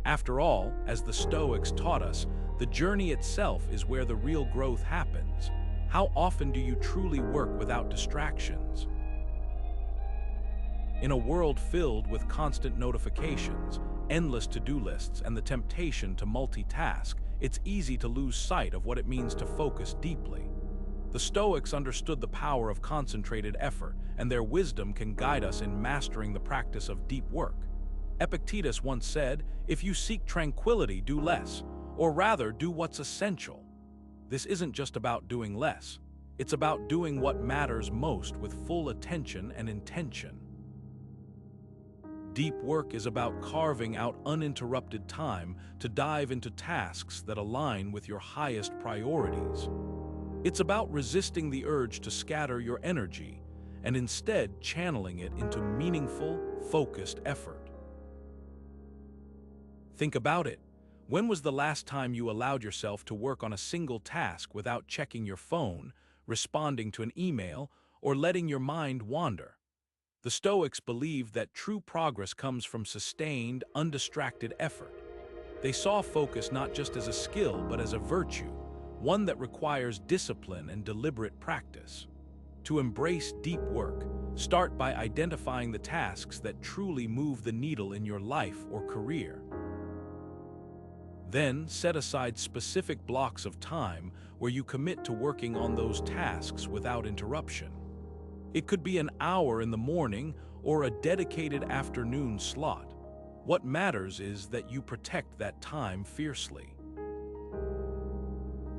After all, as the Stoics taught us, the journey itself is where the real growth happens. How often do you truly work without distractions? In a world filled with constant notifications, endless to-do lists, and the temptation to multitask, it's easy to lose sight of what it means to focus deeply. The Stoics understood the power of concentrated effort, and their wisdom can guide us in mastering the practice of deep work. Epictetus once said, "If you seek tranquility, do less, or rather do what's essential." This isn't just about doing less. It's about doing what matters most with full attention and intention. Deep work is about carving out uninterrupted time to dive into tasks that align with your highest priorities. It's about resisting the urge to scatter your energy and instead channeling it into meaningful, focused effort. Think about it. When was the last time you allowed yourself to work on a single task without checking your phone, responding to an email, or letting your mind wander? The Stoics believed that true progress comes from sustained, undistracted effort. They saw focus not just as a skill, but as a virtue, one that requires discipline and deliberate practice. To embrace deep work, start by identifying the tasks that truly move the needle in your life or career. Then, set aside specific blocks of time where you commit to working on those tasks without interruption. It could be an hour in the morning or a dedicated afternoon slot. What matters is that you protect that time fiercely.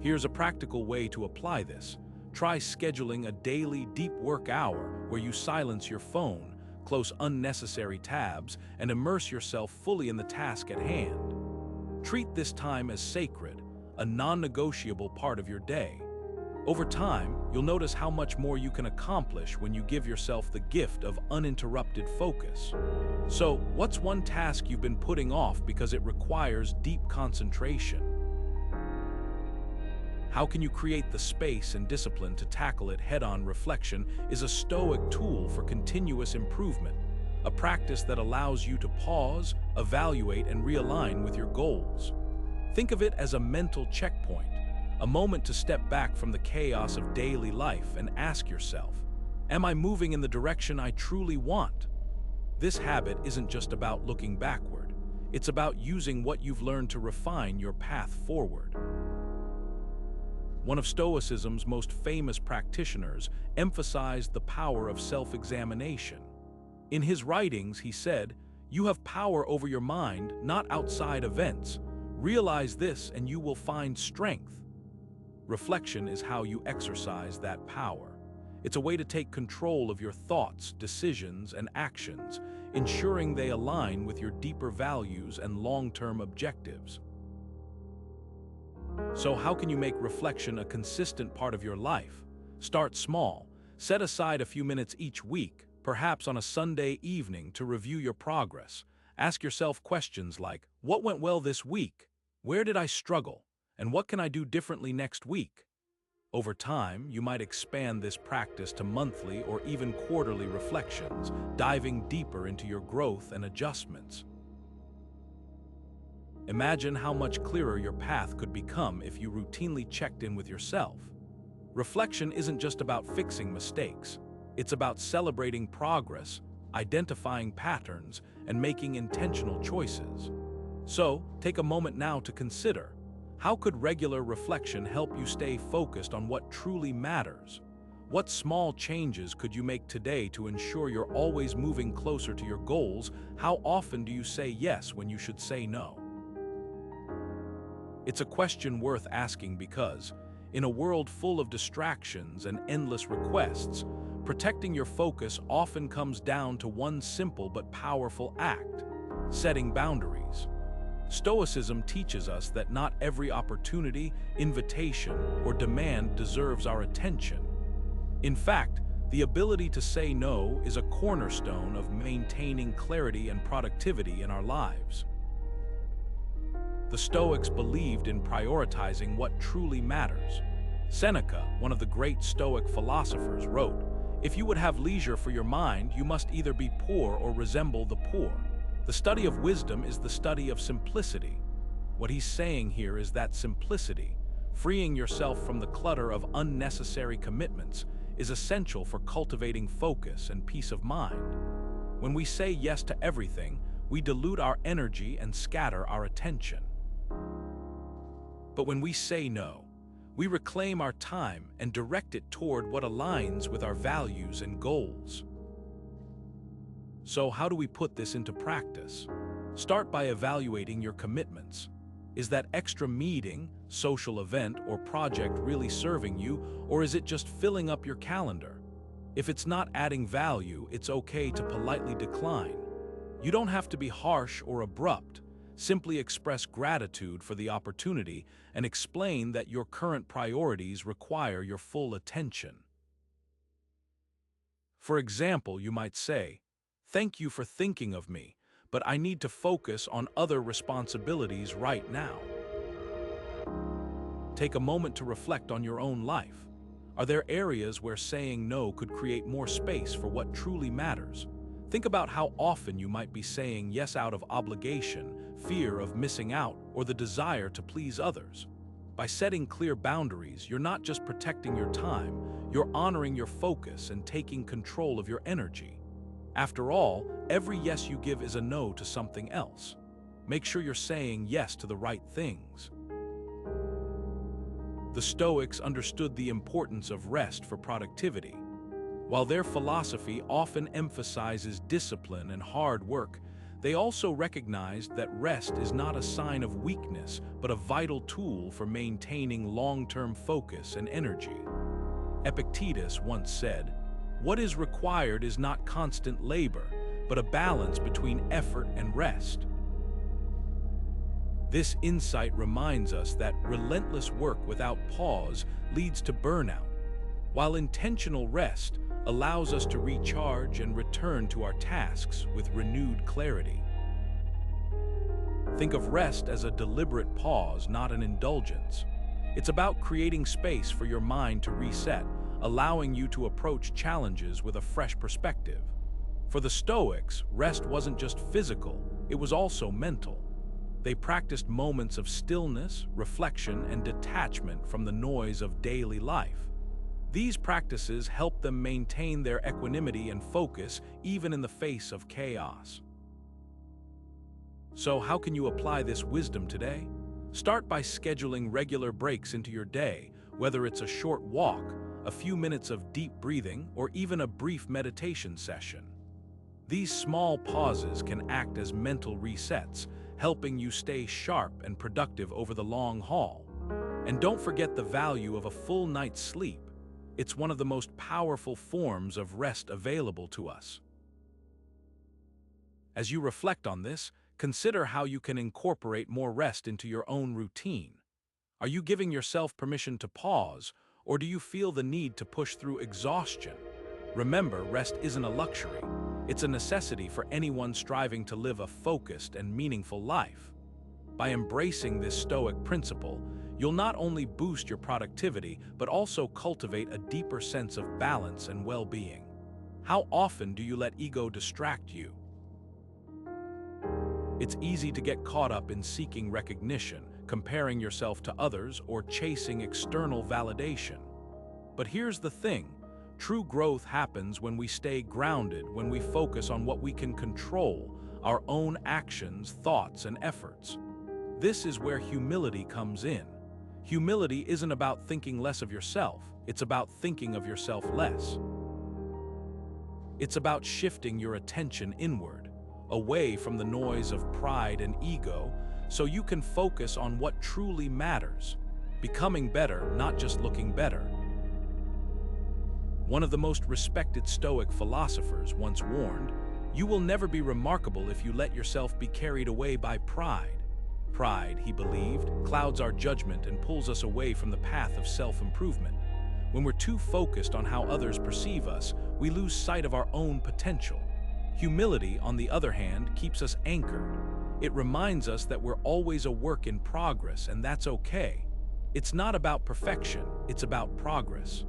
Here's a practical way to apply this. Try scheduling a daily deep work hour where you silence your phone, close unnecessary tabs, and immerse yourself fully in the task at hand. Treat this time as sacred, a non-negotiable part of your day. Over time, you'll notice how much more you can accomplish when you give yourself the gift of uninterrupted focus. So, what's one task you've been putting off because it requires deep concentration? How can you create the space and discipline to tackle it head-on? Reflection is a Stoic tool for continuous improvement, a practice that allows you to pause, evaluate, and realign with your goals. Think of it as a mental checkpoint, a moment to step back from the chaos of daily life and ask yourself, am I moving in the direction I truly want? This habit isn't just about looking backward. It's about using what you've learned to refine your path forward. One of Stoicism's most famous practitioners emphasized the power of self-examination. In his writings, he said, "You have power over your mind, not outside events. Realize this and you will find strength." Reflection is how you exercise that power. It's a way to take control of your thoughts, decisions, and actions, ensuring they align with your deeper values and long-term objectives. So how can you make reflection a consistent part of your life? Start small. Set aside a few minutes each week, perhaps on a Sunday evening, to review your progress. Ask yourself questions like, what went well this week? Where did I struggle? And what can I do differently next week? Over time, you might expand this practice to monthly or even quarterly reflections, diving deeper into your growth and adjustments. Imagine how much clearer your path could become if you routinely checked in with yourself. Reflection isn't just about fixing mistakes. It's about celebrating progress, identifying patterns, and making intentional choices. So, take a moment now to consider, how could regular reflection help you stay focused on what truly matters? What small changes could you make today to ensure you're always moving closer to your goals? How often do you say yes when you should say no? It's a question worth asking because, in a world full of distractions and endless requests, protecting your focus often comes down to one simple but powerful act: setting boundaries. Stoicism teaches us that not every opportunity, invitation, or demand deserves our attention. In fact, the ability to say no is a cornerstone of maintaining clarity and productivity in our lives. The Stoics believed in prioritizing what truly matters. Seneca, one of the great Stoic philosophers, wrote, "If you would have leisure for your mind, you must either be poor or resemble the poor." The study of wisdom is the study of simplicity. What he's saying here is that simplicity, freeing yourself from the clutter of unnecessary commitments, is essential for cultivating focus and peace of mind. When we say yes to everything, we dilute our energy and scatter our attention. But when we say no, we reclaim our time and direct it toward what aligns with our values and goals. So how do we put this into practice? Start by evaluating your commitments. Is that extra meeting, social event, or project really serving you, or is it just filling up your calendar? If it's not adding value, it's okay to politely decline. You don't have to be harsh or abrupt. Simply express gratitude for the opportunity and explain that your current priorities require your full attention. For example, you might say, "Thank you for thinking of me, but I need to focus on other responsibilities right now." Take a moment to reflect on your own life. Are there areas where saying no could create more space for what truly matters? Think about how often you might be saying yes out of obligation, fear of missing out, or the desire to please others. By setting clear boundaries, you're not just protecting your time, you're honoring your focus and taking control of your energy. After all, every yes you give is a no to something else. Make sure you're saying yes to the right things. The Stoics understood the importance of rest for productivity. While their philosophy often emphasizes discipline and hard work, they also recognized that rest is not a sign of weakness, but a vital tool for maintaining long-term focus and energy. Epictetus once said, "What is required is not constant labor, but a balance between effort and rest." This insight reminds us that relentless work without pause leads to burnout, while intentional rest allows us to recharge and return to our tasks with renewed clarity. Think of rest as a deliberate pause, not an indulgence. It's about creating space for your mind to reset, allowing you to approach challenges with a fresh perspective. For the Stoics, rest wasn't just physical, it was also mental. They practiced moments of stillness, reflection, and detachment from the noise of daily life. These practices help them maintain their equanimity and focus even in the face of chaos. So how can you apply this wisdom today? Start by scheduling regular breaks into your day, whether it's a short walk, a few minutes of deep breathing, or even a brief meditation session. These small pauses can act as mental resets, helping you stay sharp and productive over the long haul. And don't forget the value of a full night's sleep. It's one of the most powerful forms of rest available to us. As you reflect on this, consider how you can incorporate more rest into your own routine. Are you giving yourself permission to pause, or do you feel the need to push through exhaustion? Remember, rest isn't a luxury. It's a necessity for anyone striving to live a focused and meaningful life. By embracing this Stoic principle, You'll not only boost your productivity, but also cultivate a deeper sense of balance and well-being. How often do you let ego distract you? It's easy to get caught up in seeking recognition, comparing yourself to others, or chasing external validation. But here's the thing. True growth happens when we stay grounded, when we focus on what we can control, our own actions, thoughts, and efforts. This is where humility comes in. Humility isn't about thinking less of yourself, it's about thinking of yourself less. It's about shifting your attention inward, away from the noise of pride and ego, so you can focus on what truly matters, becoming better, not just looking better. One of the most respected Stoic philosophers once warned, "You will never be remarkable if you let yourself be carried away by pride." Pride, he believed, clouds our judgment and pulls us away from the path of self-improvement. When we're too focused on how others perceive us, we lose sight of our own potential. Humility, on the other hand, keeps us anchored. It reminds us that we're always a work in progress, and that's okay. It's not about perfection, it's about progress.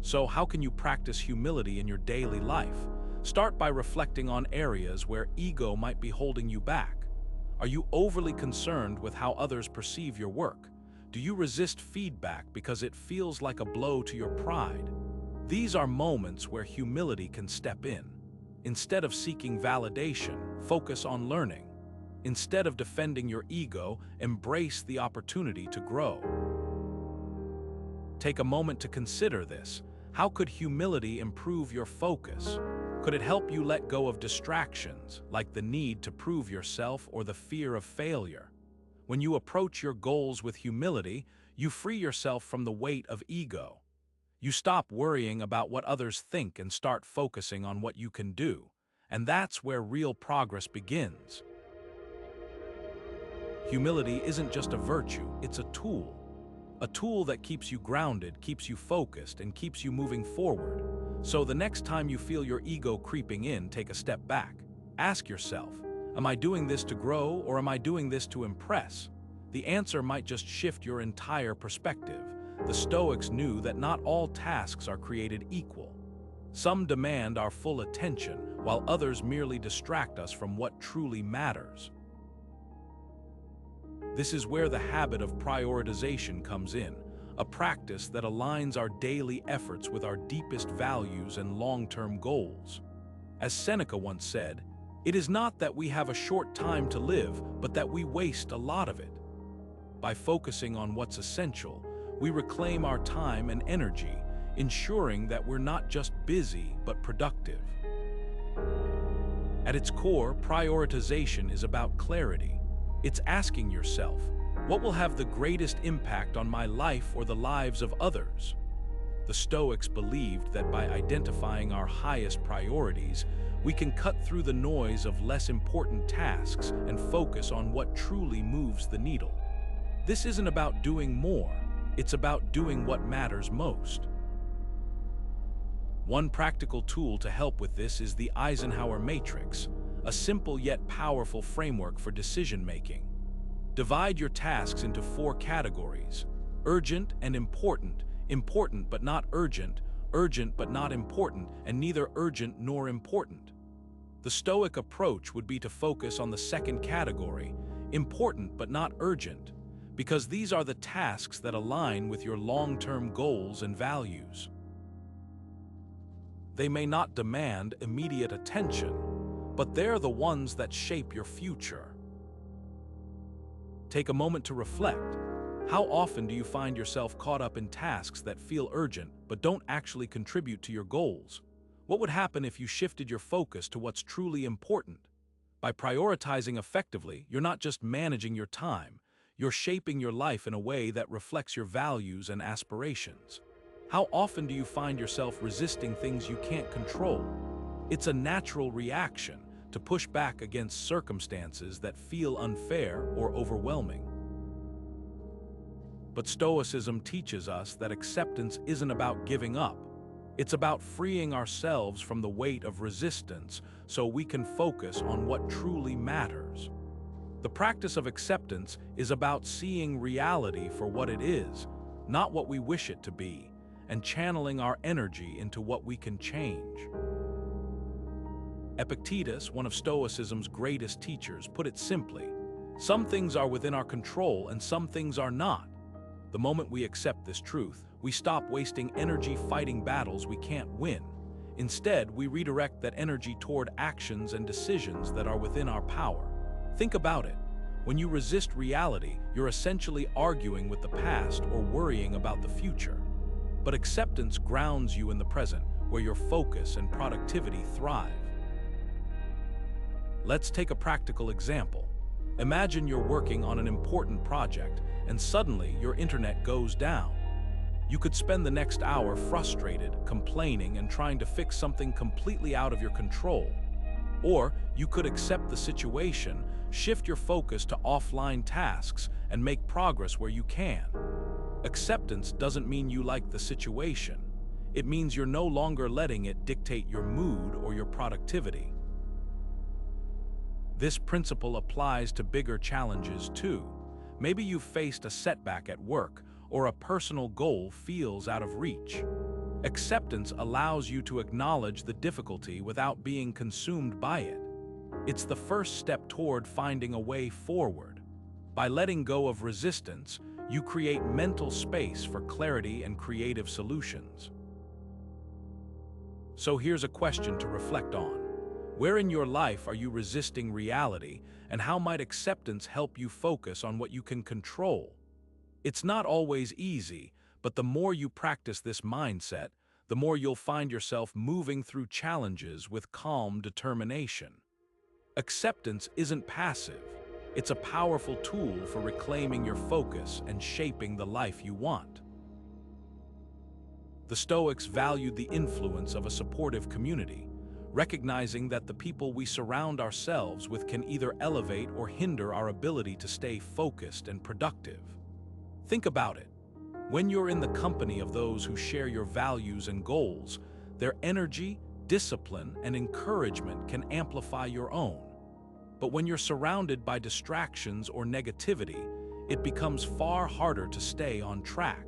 So how can you practice humility in your daily life? Start by reflecting on areas where ego might be holding you back. Are you overly concerned with how others perceive your work? Do you resist feedback because it feels like a blow to your pride? These are moments where humility can step in. Instead of seeking validation, focus on learning. Instead of defending your ego, embrace the opportunity to grow. Take a moment to consider this. How could humility improve your focus? Could it help you let go of distractions, like the need to prove yourself or the fear of failure? When you approach your goals with humility, you free yourself from the weight of ego. You stop worrying about what others think and start focusing on what you can do. And that's where real progress begins. Humility isn't just a virtue, it's a tool. A tool that keeps you grounded, keeps you focused, and keeps you moving forward. So the next time you feel your ego creeping in, take a step back. Ask yourself, am I doing this to grow or am I doing this to impress? The answer might just shift your entire perspective. The Stoics knew that not all tasks are created equal. Some demand our full attention, while others merely distract us from what truly matters. This is where the habit of prioritization comes in, a practice that aligns our daily efforts with our deepest values and long-term goals. As Seneca once said, "It is not that we have a short time to live, but that we waste a lot of it." By focusing on what's essential, we reclaim our time and energy, ensuring that we're not just busy, but productive. At its core, prioritization is about clarity. It's asking yourself, what will have the greatest impact on my life or the lives of others? The Stoics believed that by identifying our highest priorities, we can cut through the noise of less important tasks and focus on what truly moves the needle. This isn't about doing more, it's about doing what matters most. One practical tool to help with this is the Eisenhower Matrix, a simple yet powerful framework for decision-making. Divide your tasks into 4 categories: urgent and important, important but not urgent, urgent but not important, and neither urgent nor important. The Stoic approach would be to focus on the second category, important but not urgent, because these are the tasks that align with your long-term goals and values. They may not demand immediate attention, but they're the ones that shape your future. Take a moment to reflect. How often do you find yourself caught up in tasks that feel urgent but don't actually contribute to your goals? What would happen if you shifted your focus to what's truly important? By prioritizing effectively, you're not just managing your time, you're shaping your life in a way that reflects your values and aspirations. How often do you find yourself resisting things you can't control? It's a natural reaction to push back against circumstances that feel unfair or overwhelming. But Stoicism teaches us that acceptance isn't about giving up. It's about freeing ourselves from the weight of resistance so we can focus on what truly matters. The practice of acceptance is about seeing reality for what it is, not what we wish it to be, and channeling our energy into what we can change. Epictetus, one of Stoicism's greatest teachers, put it simply: some things are within our control and some things are not. The moment we accept this truth, we stop wasting energy fighting battles we can't win. Instead, we redirect that energy toward actions and decisions that are within our power. Think about it. When you resist reality, you're essentially arguing with the past or worrying about the future. But acceptance grounds you in the present, where your focus and productivity thrive. Let's take a practical example. Imagine you're working on an important project, and suddenly your internet goes down. You could spend the next hour frustrated, complaining, and trying to fix something completely out of your control. Or you could accept the situation, shift your focus to offline tasks, and make progress where you can. Acceptance doesn't mean you like the situation. It means you're no longer letting it dictate your mood or your productivity. This principle applies to bigger challenges too. Maybe you've faced a setback at work, or a personal goal feels out of reach. Acceptance allows you to acknowledge the difficulty without being consumed by it. It's the first step toward finding a way forward. By letting go of resistance, you create mental space for clarity and creative solutions. So here's a question to reflect on. Where in your life are you resisting reality, and how might acceptance help you focus on what you can control? It's not always easy, but the more you practice this mindset, the more you'll find yourself moving through challenges with calm determination. Acceptance isn't passive. It's a powerful tool for reclaiming your focus and shaping the life you want. The Stoics valued the influence of a supportive community, recognizing that the people we surround ourselves with can either elevate or hinder our ability to stay focused and productive. Think about it. When you're in the company of those who share your values and goals, their energy, discipline, and encouragement can amplify your own. But when you're surrounded by distractions or negativity, it becomes far harder to stay on track.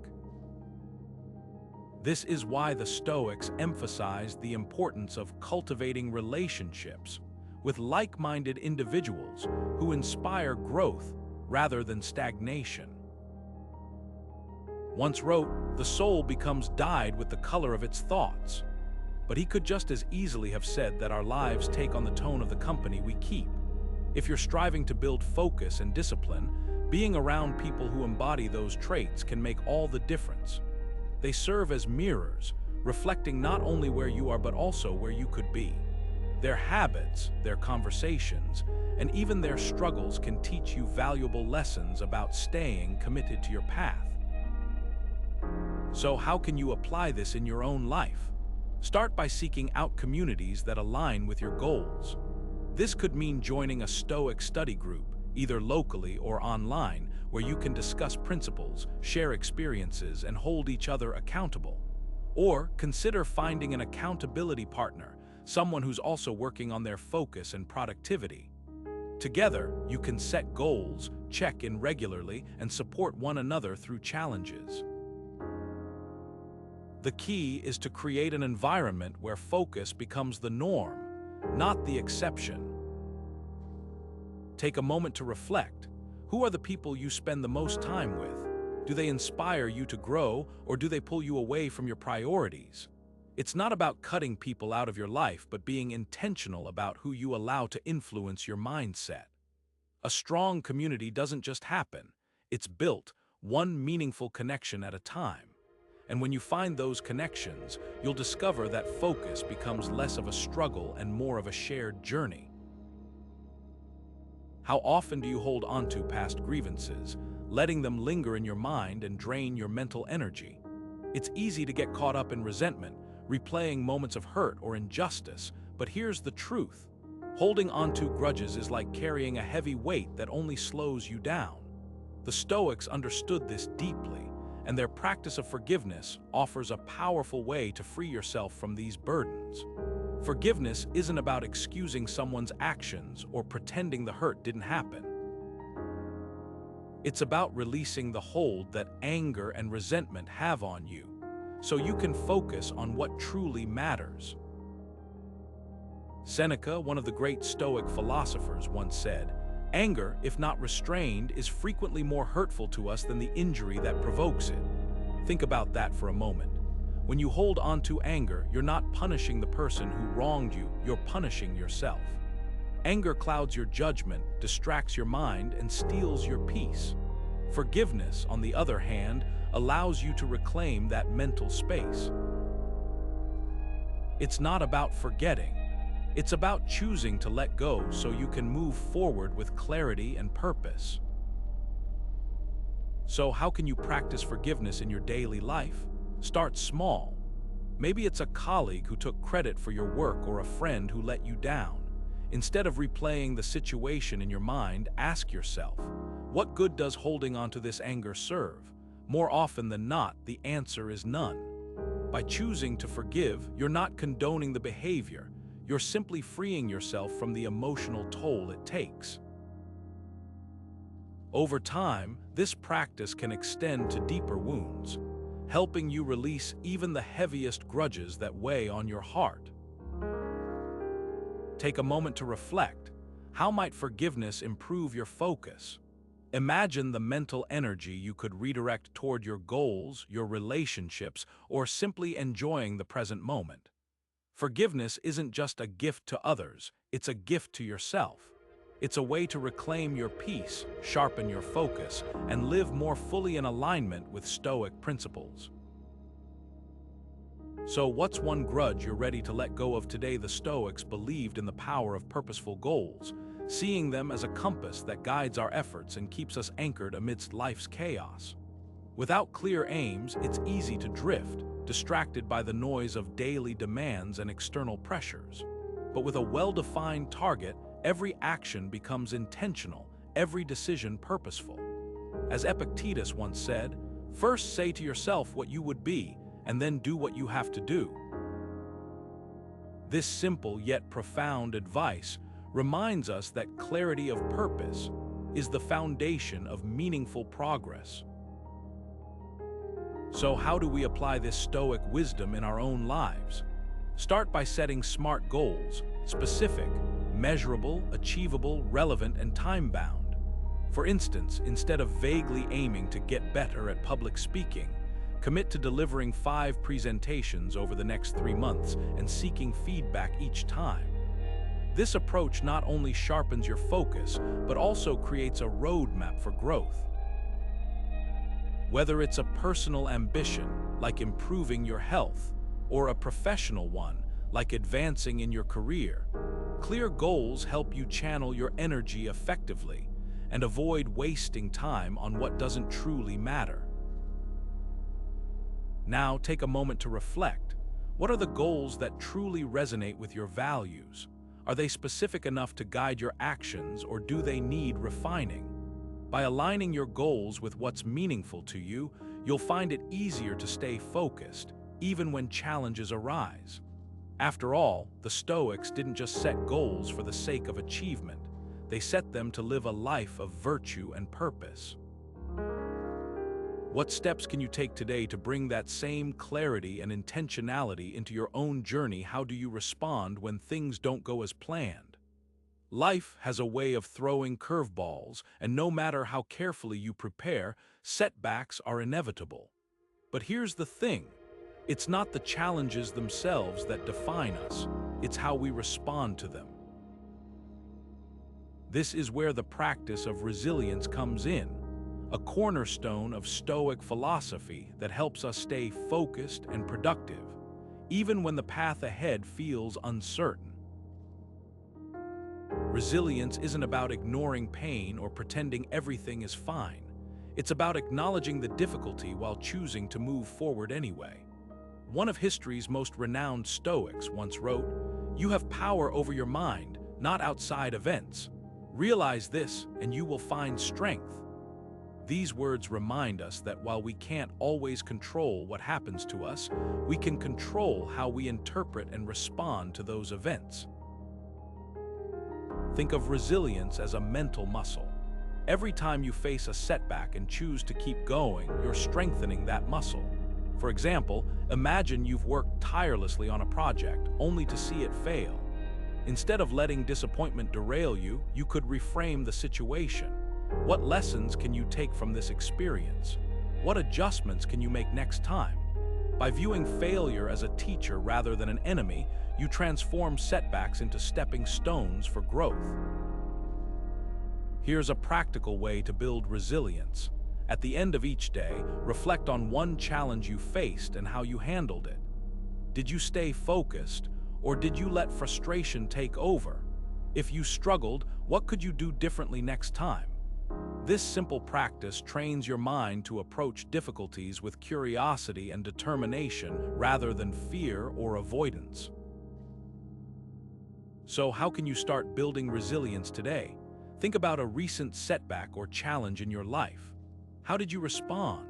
This is why the Stoics emphasized the importance of cultivating relationships with like-minded individuals who inspire growth rather than stagnation. Once wrote, "The soul becomes dyed with the color of its thoughts." But he could just as easily have said that our lives take on the tone of the company we keep. If you're striving to build focus and discipline, being around people who embody those traits can make all the difference. They serve as mirrors, reflecting not only where you are but also where you could be. Their habits, their conversations, and even their struggles can teach you valuable lessons about staying committed to your path. So how can you apply this in your own life? Start by seeking out communities that align with your goals. This could mean joining a Stoic study group, either locally or online, where you can discuss principles, share experiences, and hold each other accountable. Or consider finding an accountability partner, someone who's also working on their focus and productivity. Together, you can set goals, check in regularly, and support one another through challenges. The key is to create an environment where focus becomes the norm, not the exception. Take a moment to reflect. Who are the people you spend the most time with? Do they inspire you to grow, or do they pull you away from your priorities? It's not about cutting people out of your life, but being intentional about who you allow to influence your mindset. A strong community doesn't just happen. It's built, one meaningful connection at a time. And when you find those connections, you'll discover that focus becomes less of a struggle and more of a shared journey. How often do you hold onto past grievances, letting them linger in your mind and drain your mental energy? It's easy to get caught up in resentment, replaying moments of hurt or injustice, but here's the truth. Holding onto grudges is like carrying a heavy weight that only slows you down. The Stoics understood this deeply, and their practice of forgiveness offers a powerful way to free yourself from these burdens. Forgiveness isn't about excusing someone's actions or pretending the hurt didn't happen. It's about releasing the hold that anger and resentment have on you, so you can focus on what truly matters. Seneca, one of the great Stoic philosophers, once said, "Anger, if not restrained, is frequently more hurtful to us than the injury that provokes it." Think about that for a moment. When you hold on to anger, you're not punishing the person who wronged you, you're punishing yourself. Anger clouds your judgment, distracts your mind, and steals your peace. Forgiveness, on the other hand, allows you to reclaim that mental space. It's not about forgetting. It's about choosing to let go so you can move forward with clarity and purpose. So how can you practice forgiveness in your daily life? Start small. Maybe it's a colleague who took credit for your work or a friend who let you down. Instead of replaying the situation in your mind, ask yourself, what good does holding on to this anger serve? More often than not, the answer is none. By choosing to forgive, you're not condoning the behavior. You're simply freeing yourself from the emotional toll it takes. Over time, this practice can extend to deeper wounds, helping you release even the heaviest grudges that weigh on your heart. Take a moment to reflect. How might forgiveness improve your focus? Imagine the mental energy you could redirect toward your goals, your relationships, or simply enjoying the present moment. Forgiveness isn't just a gift to others, it's a gift to yourself. It's a way to reclaim your peace, sharpen your focus, and live more fully in alignment with Stoic principles. So what's one grudge you're ready to let go of today? The Stoics believed in the power of purposeful goals, seeing them as a compass that guides our efforts and keeps us anchored amidst life's chaos. Without clear aims, it's easy to drift, distracted by the noise of daily demands and external pressures. But with a well-defined target, every action becomes intentional, every decision purposeful. As Epictetus once said, "First say to yourself what you would be, and then do what you have to do." This simple yet profound advice reminds us that clarity of purpose is the foundation of meaningful progress. So how do we apply this Stoic wisdom in our own lives? Start by setting SMART goals, specific, measurable, achievable, relevant, and time-bound. For instance, instead of vaguely aiming to get better at public speaking, commit to delivering 5 presentations over the next 3 months and seeking feedback each time. This approach not only sharpens your focus, but also creates a roadmap for growth. Whether it's a personal ambition, like improving your health, or a professional one, like advancing in your career, clear goals help you channel your energy effectively and avoid wasting time on what doesn't truly matter. Now, take a moment to reflect. What are the goals that truly resonate with your values? Are they specific enough to guide your actions, or do they need refining? By aligning your goals with what's meaningful to you, you'll find it easier to stay focused, even when challenges arise. After all, the Stoics didn't just set goals for the sake of achievement. They set them to live a life of virtue and purpose. What steps can you take today to bring that same clarity and intentionality into your own journey? How do you respond when things don't go as planned? Life has a way of throwing curveballs, and no matter how carefully you prepare, setbacks are inevitable. But here's the thing. It's not the challenges themselves that define us. It's how we respond to them. This is where the practice of resilience comes in, a cornerstone of Stoic philosophy that helps us stay focused and productive, even when the path ahead feels uncertain. Resilience isn't about ignoring pain or pretending everything is fine. It's about acknowledging the difficulty while choosing to move forward anyway. One of history's most renowned Stoics once wrote, "You have power over your mind, not outside events. Realize this, and you will find strength." These words remind us that while we can't always control what happens to us, we can control how we interpret and respond to those events. Think of resilience as a mental muscle. Every time you face a setback and choose to keep going, you're strengthening that muscle. For example, imagine you've worked tirelessly on a project only to see it fail. Instead of letting disappointment derail you, you could reframe the situation. What lessons can you take from this experience? What adjustments can you make next time? By viewing failure as a teacher rather than an enemy, you transform setbacks into stepping stones for growth. Here's a practical way to build resilience. At the end of each day, reflect on one challenge you faced and how you handled it. Did you stay focused, or did you let frustration take over? If you struggled, what could you do differently next time? This simple practice trains your mind to approach difficulties with curiosity and determination rather than fear or avoidance. So how can you start building resilience today? Think about a recent setback or challenge in your life. How did you respond?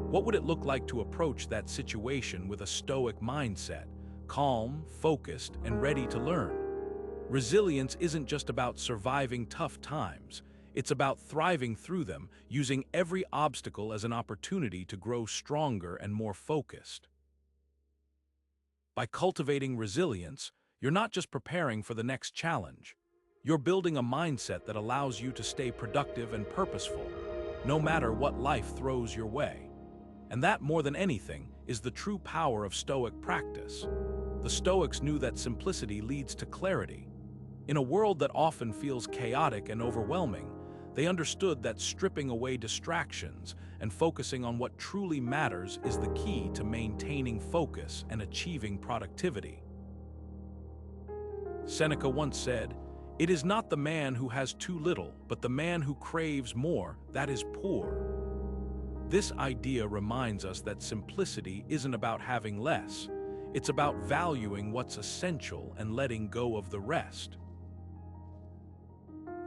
What would it look like to approach that situation with a Stoic mindset, calm, focused, and ready to learn? Resilience isn't just about surviving tough times. It's about thriving through them, using every obstacle as an opportunity to grow stronger and more focused. By cultivating resilience, you're not just preparing for the next challenge. You're building a mindset that allows you to stay productive and purposeful, no matter what life throws your way. And that, more than anything, is the true power of Stoic practice. The Stoics knew that simplicity leads to clarity. In a world that often feels chaotic and overwhelming, they understood that stripping away distractions and focusing on what truly matters is the key to maintaining focus and achieving productivity. Seneca once said, "It is not the man who has too little, but the man who craves more, that is poor." This idea reminds us that simplicity isn't about having less. It's about valuing what's essential and letting go of the rest.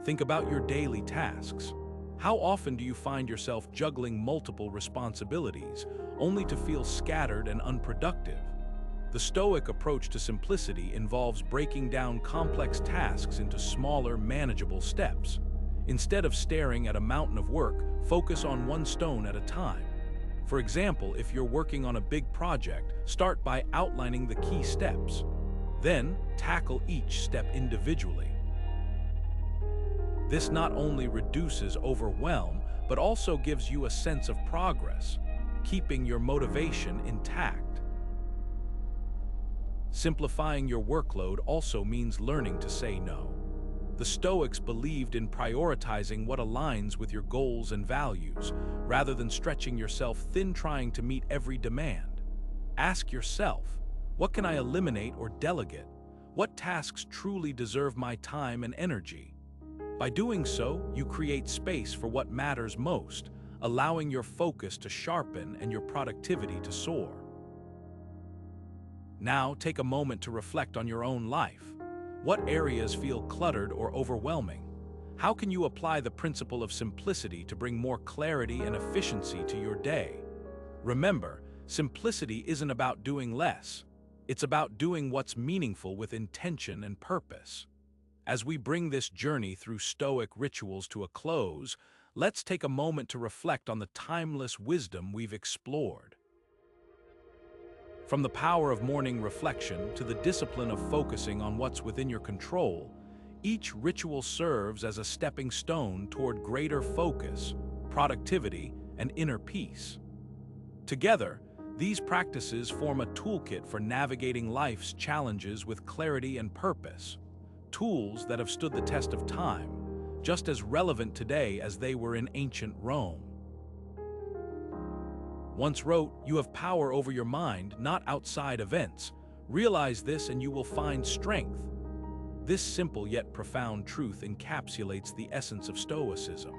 Think about your daily tasks. How often do you find yourself juggling multiple responsibilities, only to feel scattered and unproductive? The Stoic approach to simplicity involves breaking down complex tasks into smaller, manageable steps. Instead of staring at a mountain of work, focus on one stone at a time. For example, if you're working on a big project, start by outlining the key steps. Then, tackle each step individually. This not only reduces overwhelm, but also gives you a sense of progress, keeping your motivation intact. Simplifying your workload also means learning to say no. The Stoics believed in prioritizing what aligns with your goals and values, rather than stretching yourself thin trying to meet every demand. Ask yourself, what can I eliminate or delegate? What tasks truly deserve my time and energy? By doing so, you create space for what matters most, allowing your focus to sharpen and your productivity to soar. Now, take a moment to reflect on your own life. What areas feel cluttered or overwhelming? How can you apply the principle of simplicity to bring more clarity and efficiency to your day? Remember, simplicity isn't about doing less. It's about doing what's meaningful with intention and purpose. As we bring this journey through Stoic rituals to a close, let's take a moment to reflect on the timeless wisdom we've explored. From the power of morning reflection to the discipline of focusing on what's within your control, each ritual serves as a stepping stone toward greater focus, productivity, and inner peace. Together, these practices form a toolkit for navigating life's challenges with clarity and purpose. Tools that have stood the test of time, just as relevant today as they were in ancient Rome. Once wrote, "You have power over your mind, not outside events. Realize this and you will find strength." This simple yet profound truth encapsulates the essence of Stoicism.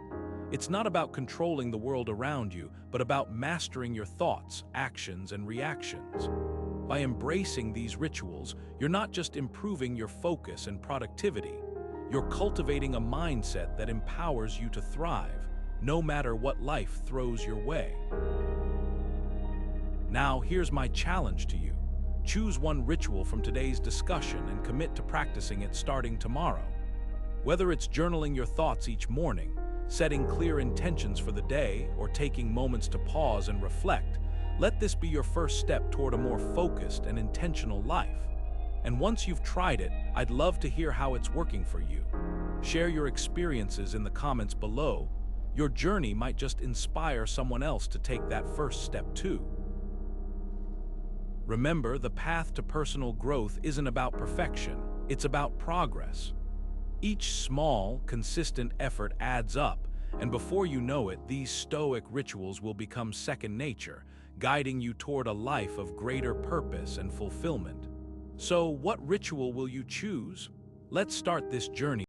It's not about controlling the world around you, but about mastering your thoughts, actions, and reactions. By embracing these rituals, you're not just improving your focus and productivity, you're cultivating a mindset that empowers you to thrive, no matter what life throws your way. Now, here's my challenge to you. Choose one ritual from today's discussion and commit to practicing it starting tomorrow. Whether it's journaling your thoughts each morning, setting clear intentions for the day, or taking moments to pause and reflect, let this be your first step toward a more focused and intentional life. And once you've tried it, I'd love to hear how it's working for you. Share your experiences in the comments below. Your journey might just inspire someone else to take that first step too. Remember, the path to personal growth isn't about perfection, it's about progress. Each small, consistent effort adds up, and before you know it, these Stoic rituals will become second nature, guiding you toward a life of greater purpose and fulfillment. So, what ritual will you choose? Let's start this journey